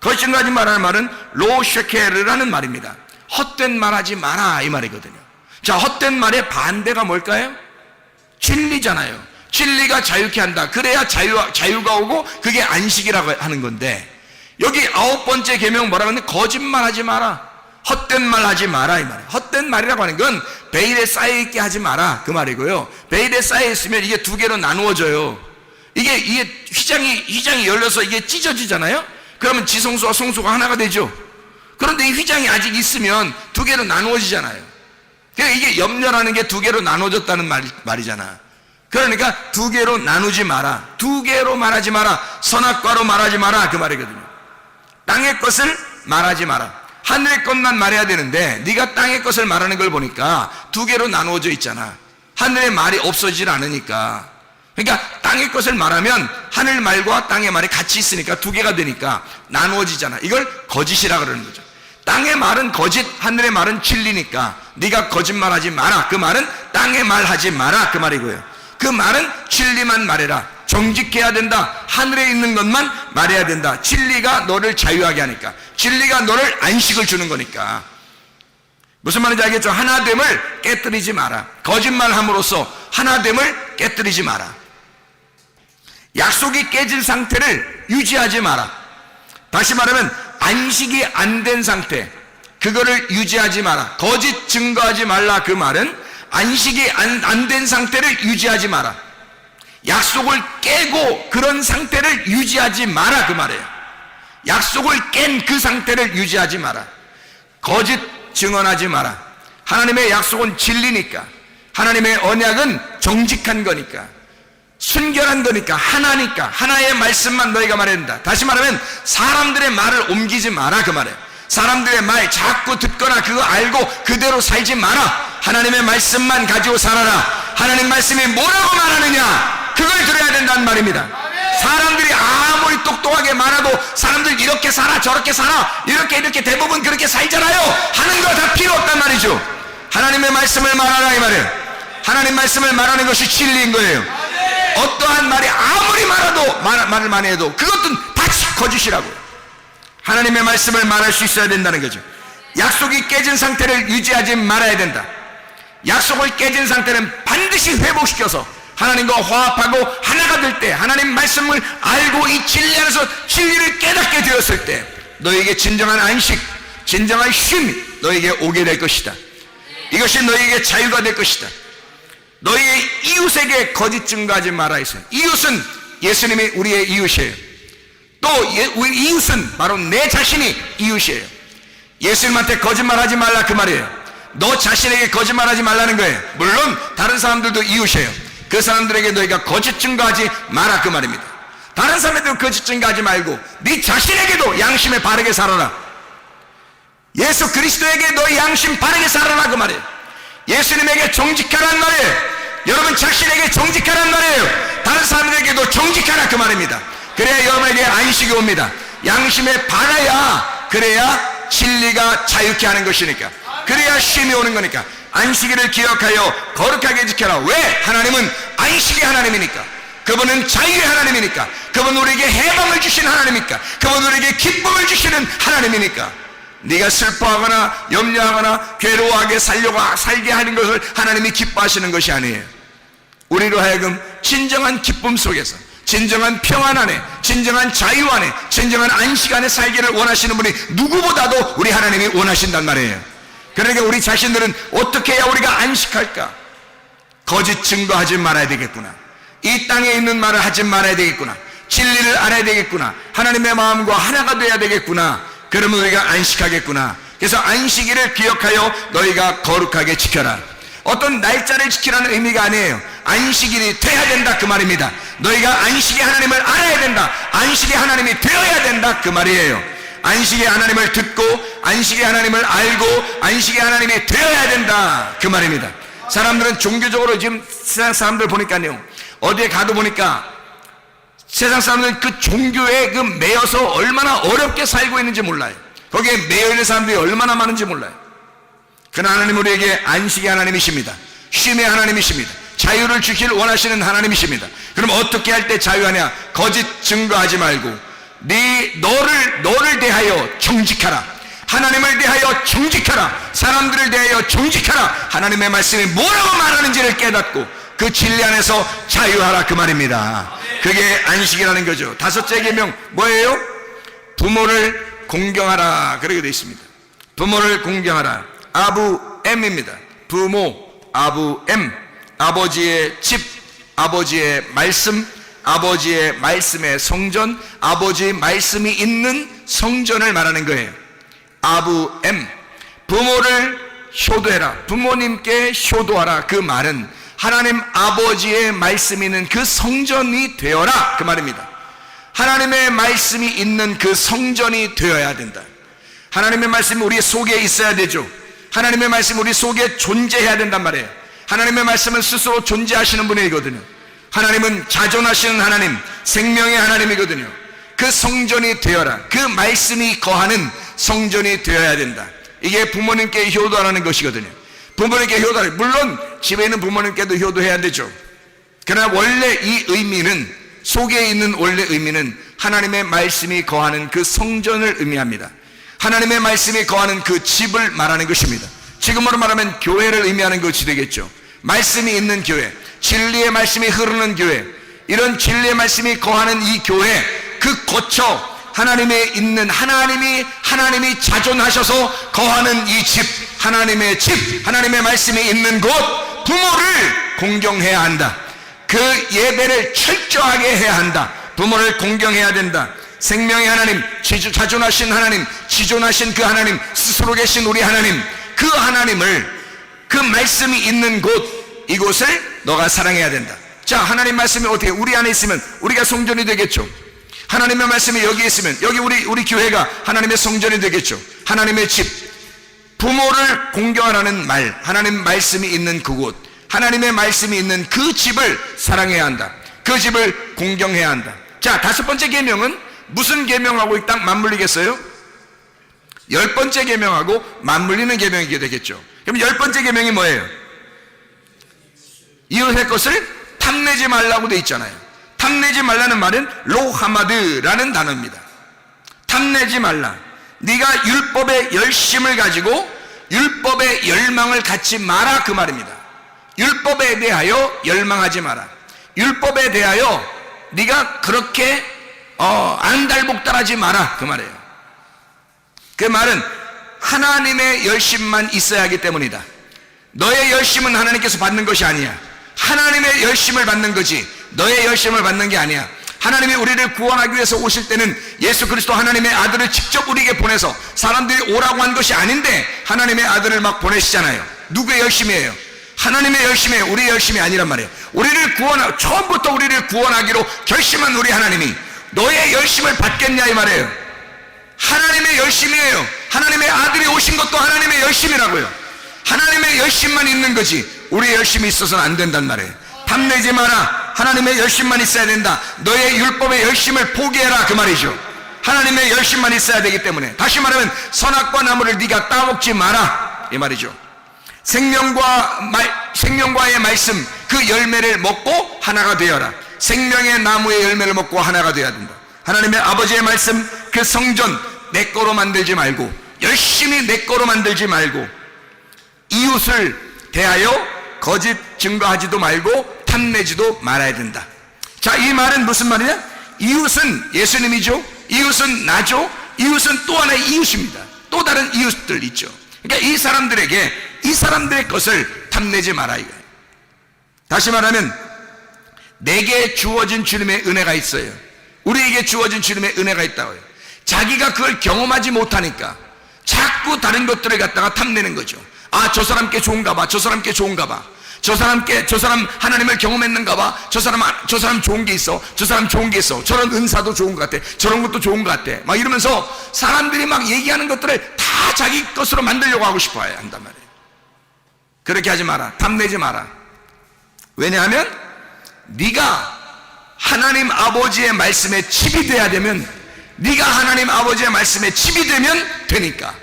[SPEAKER 1] 거짓 증거하지 마라는 말은 로쉐케르라는 말입니다. 헛된 말하지 마라, 이 말이거든요. 자, 헛된 말의 반대가 뭘까요? 진리잖아요. 진리가 자유케 한다. 그래야 자유가 오고 그게 안식이라고 하는 건데, 여기 9번째 계명 뭐라고 하는데 거짓말하지 마라, 헛된 말 하지 마라, 이 말이에요. 헛된 말이라고 하는 건 베일에 쌓여있게 하지 마라, 그 말이고요. 베일에 쌓여있으면 이게 두 개로 나누어져요. 이게 휘장이 열려서 이게 찢어지잖아요. 그러면 지성소와 성소가 하나가 되죠. 그런데 이 휘장이 아직 있으면 두 개로 나누어지잖아요. 그러니까 이게 염려라는 게 두 개로 나눠졌다는 말이잖아. 그러니까 두 개로 나누지 마라, 두 개로 말하지 마라, 선악과로 말하지 마라, 그 말이거든요. 땅의 것을 말하지 마라. 하늘의 것만 말해야 되는데 네가 땅의 것을 말하는 걸 보니까 두 개로 나누어져 있잖아. 하늘의 말이 없어지질 않으니까. 그러니까 땅의 것을 말하면 하늘 말과 땅의 말이 같이 있으니까 두 개가 되니까 나누어지잖아. 이걸 거짓이라 그러는 거죠. 땅의 말은 거짓, 하늘의 말은 진리니까 네가 거짓말하지 마라, 그 말은 땅의 말 하지 마라, 그 말이고요. 그 말은 진리만 말해라. 정직해야 된다. 하늘에 있는 것만 말해야 된다. 진리가 너를 자유하게 하니까. 진리가 너를 안식을 주는 거니까. 무슨 말인지 알겠죠? 하나됨을 깨뜨리지 마라. 거짓말함으로써 하나됨을 깨뜨리지 마라. 약속이 깨진 상태를 유지하지 마라. 다시 말하면 안식이 안 된 상태, 그거를 유지하지 마라. 거짓 증거하지 말라, 그 말은 안식이 안 된 상태를 유지하지 마라. 약속을 깨고 그런 상태를 유지하지 마라, 그 말이에요. 약속을 깬 그 상태를 유지하지 마라. 거짓 증언하지 마라. 하나님의 약속은 진리니까, 하나님의 언약은 정직한 거니까, 순결한 거니까, 하나니까 하나의 말씀만 너희가 말해야 된다. 다시 말하면 사람들의 말을 옮기지 마라, 그 말이에요. 사람들의 말 자꾸 듣거나 그거 알고 그대로 살지 마라. 하나님의 말씀만 가지고 살아라. 하나님 말씀이 뭐라고 말하느냐, 그걸 들어야 된다는 말입니다. 사람들이 아무리 똑똑하게 말해도 사람들 이렇게 살아 저렇게 살아 이렇게 대부분 그렇게 살잖아요 하는 거 다 필요 없단 말이죠. 하나님의 말씀을 말하라, 이 말이에요. 하나님 말씀을 말하는 것이 진리인 거예요. 어떠한 말이 아무리 말해도 말을 많이 해도 그것도 다 거짓이라고요. 하나님의 말씀을 말할 수 있어야 된다는 거죠. 약속이 깨진 상태를 유지하지 말아야 된다. 약속을 깨진 상태는 반드시 회복시켜서 하나님과 화합하고 하나가 될 때, 하나님 말씀을 알고 이 진리 안에서 진리를 깨닫게 되었을 때 너에게 진정한 안식, 진정한 쉼이 너에게 오게 될 것이다. 이것이 너에게 자유가 될 것이다. 너희의 이웃에게 거짓 증거하지 말아 있어요. 이웃은 예수님이 우리의 이웃이에요. 또 우리 이웃은 바로 내 자신이 이웃이에요. 예수님한테 거짓말하지 말라, 그 말이에요. 너 자신에게 거짓말하지 말라는 거예요. 물론 다른 사람들도 이웃이에요. 그 사람들에게 너희가 거짓 증거하지 마라, 그 말입니다. 다른 사람들도 거짓 증거하지 말고 네 자신에게도 양심에 바르게 살아라. 예수 그리스도에게 너희 양심 바르게 살아라, 그 말이에요. 예수님에게 정직하란 말이에요. 여러분 자신에게 정직하란 말이에요. 다른 사람들에게도 정직하라, 그 말입니다. 그래야 여러분에게 안식이 옵니다. 양심에 바라야, 그래야 진리가 자유케 하는 것이니까, 그래야 쉼이 오는 거니까. 안식일을 기억하여 거룩하게 지켜라. 왜? 하나님은 안식의 하나님이니까. 그분은 자유의 하나님이니까. 그분은 우리에게 해방을 주신 하나님이니까. 그분은 우리에게 기쁨을 주시는 하나님이니까. 네가 슬퍼하거나 염려하거나 괴로워하게 살게 하는 것을 하나님이 기뻐하시는 것이 아니에요. 우리로 하여금 진정한 기쁨 속에서, 진정한 평안 안에, 진정한 자유 안에, 진정한 안식 안에 살기를 원하시는 분이 누구보다도 우리 하나님이 원하신단 말이에요. 그러니까 우리 자신들은 어떻게 해야 우리가 안식할까? 거짓 증거하지 말아야 되겠구나. 이 땅에 있는 말을 하지 말아야 되겠구나. 진리를 알아야 되겠구나. 하나님의 마음과 하나가 돼야 되겠구나. 그러면 우리가 안식하겠구나. 그래서 안식일을 기억하여 너희가 거룩하게 지켜라. 어떤 날짜를 지키라는 의미가 아니에요. 안식일이 돼야 된다 그 말입니다. 너희가 안식의 하나님을 알아야 된다, 안식의 하나님이 되어야 된다 그 말이에요. 안식의 하나님을 듣고 안식의 하나님을 알고 안식의 하나님이 되어야 된다 그 말입니다. 사람들은 종교적으로 지금 세상 사람들 보니까요, 어디에 가도 보니까 세상 사람들은 그 종교에 그 매여서 얼마나 어렵게 살고 있는지 몰라요. 거기에 매여 있는 사람들이 얼마나 많은지 몰라요. 그러나 하나님 우리에게 안식의 하나님이십니다. 쉼의 하나님이십니다. 자유를 주길 원하시는 하나님이십니다. 그럼 어떻게 할 때 자유하냐? 거짓 증거하지 말고 너를 대하여 정직하라. 하나님을 대하여 정직하라. 사람들을 대하여 정직하라. 하나님의 말씀이 뭐라고 말하는지를 깨닫고 그 진리 안에서 자유하라 그 말입니다. 그게 안식이라는 거죠. 다섯째 계명 뭐예요? 부모를 공경하라 그렇게 되어 있습니다. 부모를 공경하라. 아부엠입니다. 부모, 아부엠, 아버지의 집, 아버지의 말씀, 아버지의 말씀의 성전, 아버지의 말씀이 있는 성전을 말하는 거예요. 아부엠, 부모를 효도해라. 부모님께 효도하라. 그 말은 하나님 아버지의 말씀이 있는 그 성전이 되어라 그 말입니다. 하나님의 말씀이 있는 그 성전이 되어야 된다. 하나님의 말씀이 우리 속에 있어야 되죠. 하나님의 말씀이 우리 속에 존재해야 된단 말이에요. 하나님의 말씀은 스스로 존재하시는 분이거든요. 하나님은 자존하시는 하나님, 생명의 하나님이거든요. 그 성전이 되어라. 그 말씀이 거하는 성전이 되어야 된다. 이게 부모님께 효도하라는 것이거든요. 부모님께 효도하라. 물론 집에 있는 부모님께도 효도해야 되죠. 그러나 원래 이 의미는, 속에 있는 원래 의미는 하나님의 말씀이 거하는 그 성전을 의미합니다. 하나님의 말씀이 거하는 그 집을 말하는 것입니다. 지금으로 말하면 교회를 의미하는 것이 되겠죠. 말씀이 있는 교회, 진리의 말씀이 흐르는 교회, 이런 진리의 말씀이 거하는 이 교회, 그 거처, 하나님의 있는 하나님이 자존하셔서 거하는 이 집, 하나님의 집, 하나님의 말씀이 있는 곳, 부모를 공경해야 한다. 그 예배를 철저하게 해야 한다. 부모를 공경해야 된다. 생명의 하나님, 자존하신 하나님, 지존하신 그 하나님, 스스로 계신 우리 하나님, 그 하나님을, 그 말씀이 있는 곳, 이곳을 너가 사랑해야 된다. 자, 하나님 말씀이 어떻게 우리 안에 있으면 우리가 성전이 되겠죠. 하나님의 말씀이 여기 있으면 여기 우리 교회가 하나님의 성전이 되겠죠. 하나님의 집, 부모를 공경하라는 말, 하나님 말씀이 있는 그곳, 하나님의 말씀이 있는 그 집을 사랑해야 한다. 그 집을 공경해야 한다. 자, 다섯 번째 계명은 무슨 계명하고 딱 맞물리겠어요? 10번째 계명하고 맞물리는 계명이게 되겠죠. 그럼 10번째 계명이 뭐예요? 이웃의 것을 탐내지 말라고 돼 있잖아요. 탐내지 말라는 말은 로하마드라는 단어입니다. 탐내지 말라. 네가 율법의 열심을 가지고 율법의 열망을 갖지 마라 그 말입니다. 율법에 대하여 열망하지 마라. 율법에 대하여 네가 그렇게 안달복달하지 마라 그 말이에요. 그 말은 하나님의 열심만 있어야 하기 때문이다. 너의 열심은 하나님께서 받는 것이 아니야. 하나님의 열심을 받는 거지 너의 열심을 받는 게 아니야. 하나님이 우리를 구원하기 위해서 오실 때는 예수 그리스도 하나님의 아들을 직접 우리에게 보내서 사람들이 오라고 한 것이 아닌데 하나님의 아들을 막 보내시잖아요. 누구의 열심이에요? 하나님의 열심이에요. 우리의 열심이 아니란 말이에요. 처음부터 우리를 구원하기로 결심한 우리 하나님이 너의 열심을 받겠냐 이 말이에요. 하나님의 열심이에요. 하나님의 아들이 오신 것도 하나님의 열심이라고요. 하나님의 열심만 있는 거지 우리의 열심이 있어서는 안 된단 말이에요. 탐내지 마라. 하나님의 열심만 있어야 된다. 너의 율법의 열심을 포기해라 그 말이죠. 하나님의 열심만 있어야 되기 때문에, 다시 말하면 선악과 나무를 네가 따먹지 마라 이 말이죠. 생명과의 말씀 그 열매를 먹고 하나가 되어라. 생명의 나무의 열매를 먹고 하나가 되어야 된다. 하나님의 아버지의 말씀 그 성전 내 거로 만들지 말고, 열심히 내 거로 만들지 말고, 이웃을 대하여 거짓 증거하지도 말고 탐내지도 말아야 된다. 자, 이 말은 무슨 말이냐? 이웃은 예수님이죠. 이웃은 나죠. 이웃은 또 하나의 이웃입니다. 또 다른 이웃들 있죠. 그러니까 이 사람들의 것을 탐내지 마라 이거예요. 다시 말하면 내게 주어진 주님의 은혜가 있어요. 우리에게 주어진 주님의 은혜가 있다고요. 자기가 그걸 경험하지 못하니까 자꾸 다른 것들을 갖다가 탐내는 거죠. 아, 저 사람께 좋은가 봐, 저 사람께 좋은가 봐, 저 사람 하나님을 경험했는가 봐, 저 사람 좋은 게 있어, 저 사람 좋은 게 있어, 저런 은사도 좋은 것 같아, 저런 것도 좋은 것 같아, 막 이러면서 사람들이 막 얘기하는 것들을 다 자기 것으로 만들려고 하고 싶어 한단 말이에요. 그렇게 하지 마라. 탐내지 마라. 왜냐하면 네가 하나님 아버지의 말씀에 칩이 돼야 되면, 네가 하나님 아버지의 말씀에 칩이 되면 되니까.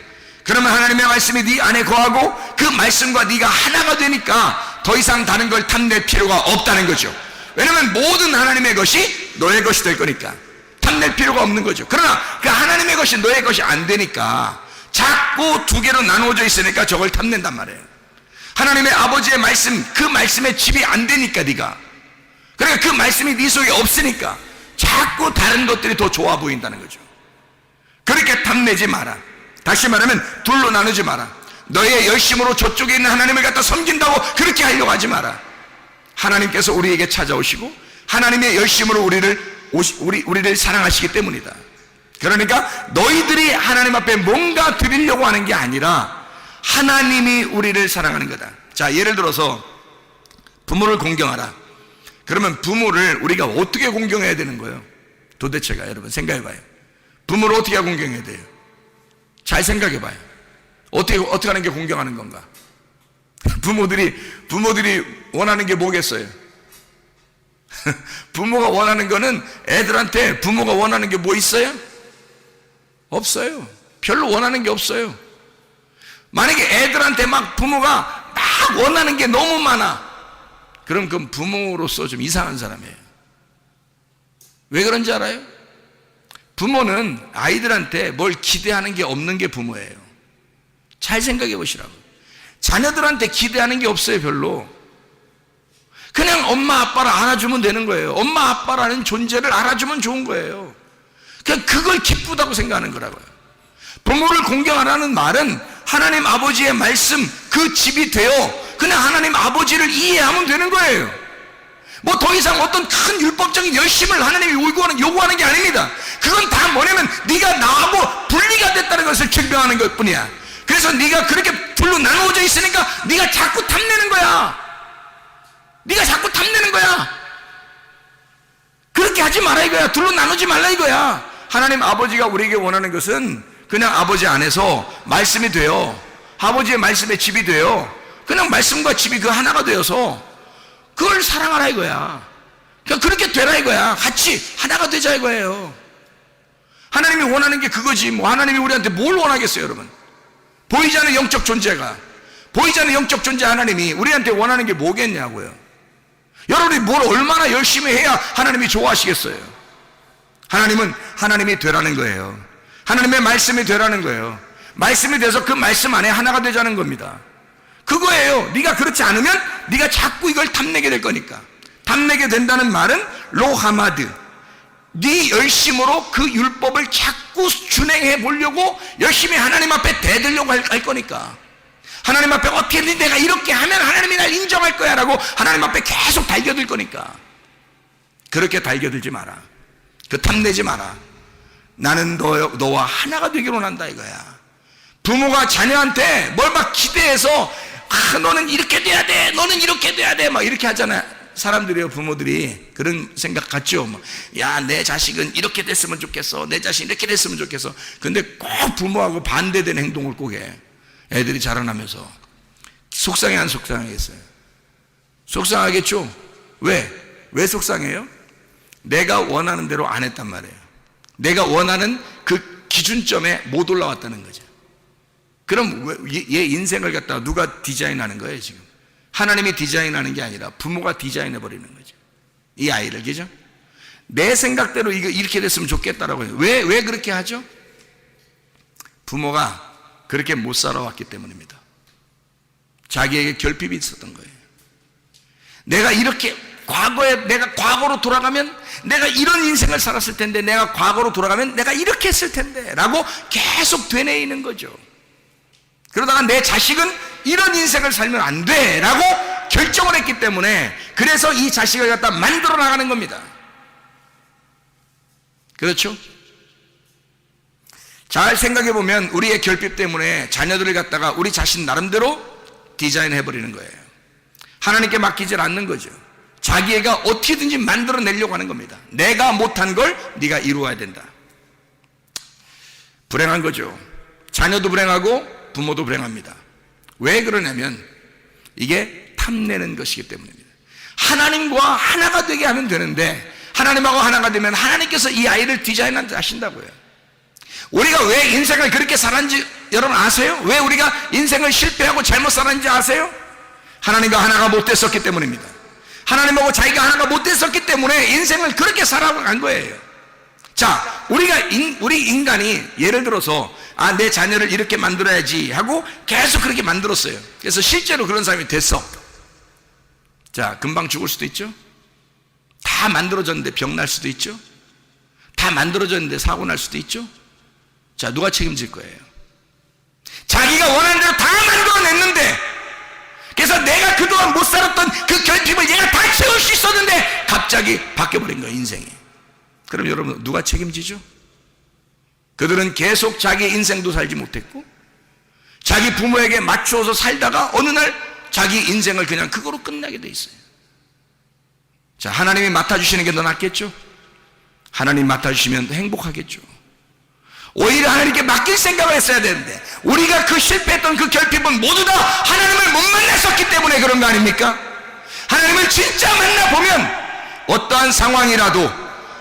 [SPEAKER 1] 그러면 하나님의 말씀이 네 안에 거하고 그 말씀과 네가 하나가 되니까 더 이상 다른 걸 탐낼 필요가 없다는 거죠. 왜냐하면 모든 하나님의 것이 너의 것이 될 거니까 탐낼 필요가 없는 거죠. 그러나 그 하나님의 것이 너의 것이 안 되니까 자꾸 두 개로 나누어져 있으니까 저걸 탐낸단 말이에요. 하나님의 아버지의 말씀, 그 말씀에 칩이 안 되니까 네가, 그러니까 그 말씀이 네 속에 없으니까 자꾸 다른 것들이 더 좋아 보인다는 거죠. 그렇게 탐내지 마라. 다시 말하면 둘로 나누지 마라. 너의 열심으로 저쪽에 있는 하나님을 갖다 섬긴다고 그렇게 하려고 하지 마라. 하나님께서 우리에게 찾아오시고 하나님의 열심으로 우리를 사랑하시기 때문이다. 그러니까 너희들이 하나님 앞에 뭔가 드리려고 하는 게 아니라 하나님이 우리를 사랑하는 거다. 자, 예를 들어서 부모를 공경하라. 그러면 부모를 우리가 어떻게 공경해야 되는 거예요? 도대체가 여러분 생각해봐요. 부모를 어떻게 공경해야 돼요? 잘 생각해봐요. 어떻게 하는 게 공경하는 건가? 부모들이 원하는 게 뭐겠어요? 부모가 원하는 거는, 애들한테 부모가 원하는 게 뭐 있어요? 없어요. 별로 원하는 게 없어요. 만약에 애들한테 막 부모가 막 원하는 게 너무 많아, 그럼 그건 부모로서 좀 이상한 사람이에요. 왜 그런지 알아요? 부모는 아이들한테 뭘 기대하는 게 없는 게 부모예요. 잘 생각해 보시라고. 자녀들한테 기대하는 게 없어요. 별로. 그냥 엄마 아빠를 알아주면 되는 거예요. 엄마 아빠라는 존재를 알아주면 좋은 거예요. 그냥 그걸 기쁘다고 생각하는 거라고요. 부모를 공경하라는 말은 하나님 아버지의 말씀, 그 집이 되어 그냥 하나님 아버지를 이해하면 되는 거예요. 뭐 더 이상 어떤 큰 율법적인 열심을 하나님이 요구하는 게 아닙니다. 그건 다 뭐냐면 네가 나하고 분리가 됐다는 것을 증명하는 것 뿐이야. 그래서 네가 그렇게 둘로 나누어져 있으니까 네가 자꾸 탐내는 거야. 네가 자꾸 탐내는 거야. 그렇게 하지 마라 이거야. 둘로 나누지 말라 이거야. 하나님 아버지가 우리에게 원하는 것은 그냥 아버지 안에서 말씀이 되어, 아버지의 말씀에 집이 되어, 그냥 말씀과 집이 그 하나가 되어서 그걸 사랑하라 이거야. 그러니까 그렇게 되라 이거야. 같이 하나가 되자 이거예요. 하나님이 원하는 게 그거지. 뭐 하나님이 우리한테 뭘 원하겠어요, 여러분? 보이지 않는 영적 존재가, 보이지 않는 영적 존재 하나님이 우리한테 원하는 게 뭐겠냐고요. 여러분이 뭘 얼마나 열심히 해야 하나님이 좋아하시겠어요? 하나님은 하나님이 되라는 거예요. 하나님의 말씀이 되라는 거예요. 말씀이 돼서 그 말씀 안에 하나가 되자는 겁니다. 그거예요. 네가 그렇지 않으면 네가 자꾸 이걸 탐내게 될 거니까. 탐내게 된다는 말은 로하마드, 네 열심으로 그 율법을 자꾸 준행해 보려고 열심히 하나님 앞에 대들려고 할 거니까. 하나님 앞에 어떻게든 내가 이렇게 하면 하나님이 날 인정할 거야 라고 하나님 앞에 계속 달겨들 거니까. 그렇게 달겨들지 마라. 그 탐내지 마라. 나는 너와 하나가 되기로 한다 이거야. 부모가 자녀한테 뭘 막 기대해서 너는 이렇게 돼야 돼, 너는 이렇게 돼야 돼, 막 이렇게 하잖아요. 사람들이요, 부모들이 그런 생각 같죠. 야, 내 자식은 이렇게 됐으면 좋겠어, 내 자식이 이렇게 됐으면 좋겠어. 근데 꼭 부모하고 반대되는 행동을 꼭 해. 애들이 자라나면서 속상해 안 속상하겠어요? 속상하겠죠. 왜 속상해요? 내가 원하는 대로 안 했단 말이에요. 내가 원하는 그 기준점에 못 올라왔다는 거죠. 그럼 얘 인생을 갖다가 누가 디자인하는 거예요 지금? 하나님이 디자인하는 게 아니라 부모가 디자인해 버리는 거죠. 이 아이를, 그죠? 내 생각대로 이렇게 됐으면 좋겠다라고 해요. 왜 그렇게 하죠? 부모가 그렇게 못 살아왔기 때문입니다. 자기에게 결핍이 있었던 거예요. 내가 이렇게 내가 과거로 돌아가면 내가 이런 인생을 살았을 텐데, 내가 과거로 돌아가면 내가 이렇게 했을 텐데 라고 계속 되뇌이는 거죠. 그러다가 내 자식은 이런 인생을 살면 안 돼 라고 결정을 했기 때문에, 그래서 이 자식을 갖다 만들어 나가는 겁니다. 그렇죠? 잘 생각해 보면 우리의 결핍 때문에 자녀들을 갖다가 우리 자신 나름대로 디자인해버리는 거예요. 하나님께 맡기질 않는 거죠. 자기가 어떻게든지 만들어내려고 하는 겁니다. 내가 못한 걸 네가 이루어야 된다. 불행한 거죠. 자녀도 불행하고 부모도 불행합니다. 왜 그러냐면 이게 탐내는 것이기 때문입니다. 하나님과 하나가 되게 하면 되는데 하나님하고 하나가 되면 하나님께서 이 아이를 디자인하신다고요. 우리가 왜 인생을 그렇게 살았는지 여러분 아세요? 왜 우리가 인생을 실패하고 잘못 살았는지 아세요? 하나님과 하나가 못 됐었기 때문입니다. 하나님하고 자기가 하나가 못 됐었기 때문에 인생을 그렇게 살아간 거예요. 자, 우리 인간이 예를 들어서 내 자녀를 이렇게 만들어야지 하고 계속 그렇게 만들었어요. 그래서 실제로 그런 사람이 됐어. 자, 금방 죽을 수도 있죠. 다 만들어졌는데 병 날 수도 있죠. 다 만들어졌는데 사고 날 수도 있죠. 자, 누가 책임질 거예요? 자기가 원하는 대로 다 만들어냈는데, 그래서 내가 그동안 못 살았던 그 결핍을 얘가 다 채울 수 있었는데 갑자기 바뀌어버린 거예요, 인생이. 그럼 여러분 누가 책임지죠? 그들은 계속 자기 인생도 살지 못했고 자기 부모에게 맞추어서 살다가 어느 날 자기 인생을 그냥 그거로 끝나게 돼 있어요. 자, 하나님이 맡아주시는 게 더 낫겠죠? 하나님 맡아주시면 행복하겠죠. 오히려 하나님께 맡길 생각을 했어야 되는데 우리가 그 실패했던 그 결핍은 모두 다 하나님을 못 만났었기 때문에 그런 거 아닙니까? 하나님을 진짜 만나보면 어떠한 상황이라도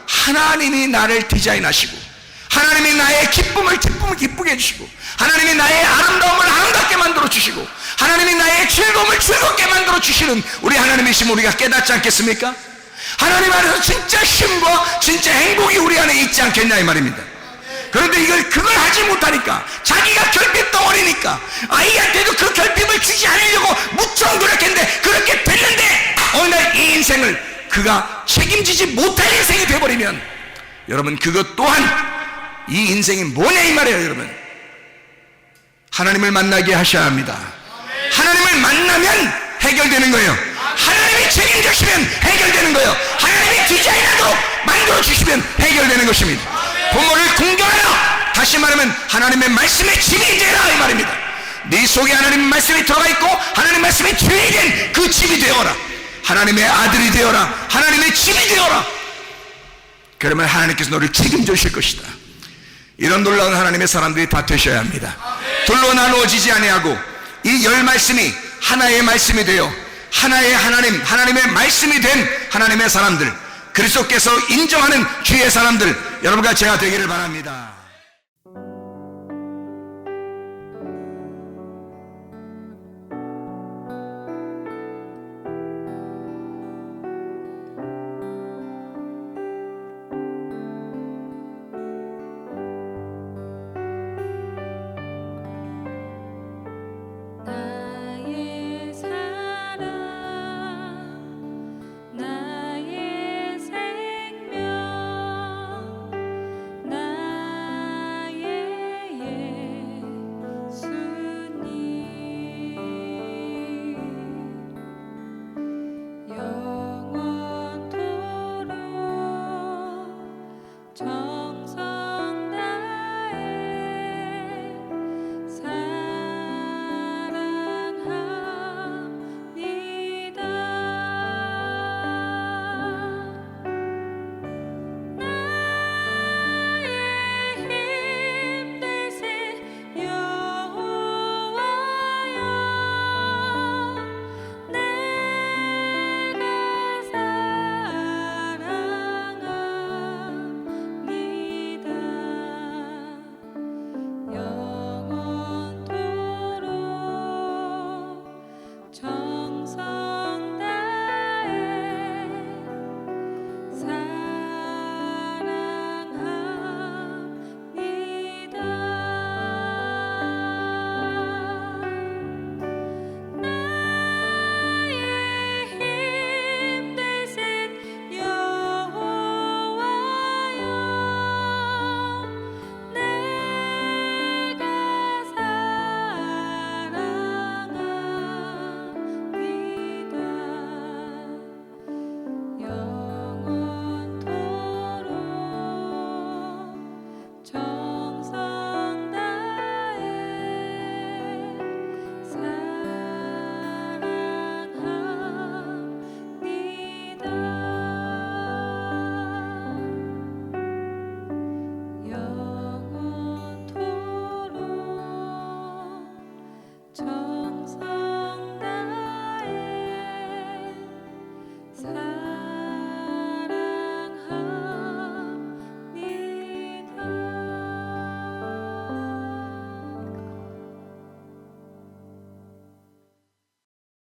[SPEAKER 1] 하나님이 나를 디자인하시고 하나님이 나의 기쁨을 기쁘게 해주시고 하나님이 나의 아름다움을 아름답게 만들어주시고 하나님이 나의 즐거움을 즐겁게 만들어주시는 우리 하나님이시면 우리가 깨닫지 않겠습니까? 하나님 안에서 진짜 쉼과 진짜 행복이 우리 안에 있지 않겠냐 이 말입니다. 그런데 그걸 하지 못하니까 자기가 결핍 덩어리니까 아이한테도 그 결핍을 주지 않으려고 무척 노력했는데 그렇게 됐는데 어느 날 이 인생을 그가 책임지지 못할 인생이 되어버리면 여러분 그것 또한 이 인생이 뭐냐 이 말이에요. 여러분 하나님을 만나게 하셔야 합니다. 하나님을 만나면 해결되는 거예요. 하나님이 책임지시면 해결되는 거예요. 하나님이 디자인하도록 만들어주시면 해결되는 것입니다. 부모를 공경하라, 다시 말하면 하나님의 말씀에 집이 되라 이 말입니다. 네 속에 하나님의 말씀이 들어가 있고 하나님의 말씀이 주인이 된 그 집이 되어라. 하나님의 아들이 되어라. 하나님의 집이 되어라. 그러면 하나님께서 너를 책임져 주실 것이다. 이런 놀라운 하나님의 사람들이 다 되셔야 합니다. 둘로 나누어지지 아니하고 이 열 말씀이 하나의 말씀이 되어 하나의 하나님의 말씀이 된 하나님의 사람들, 그리스도께서 인정하는 주의 사람들, 여러분과 제가 되기를 바랍니다.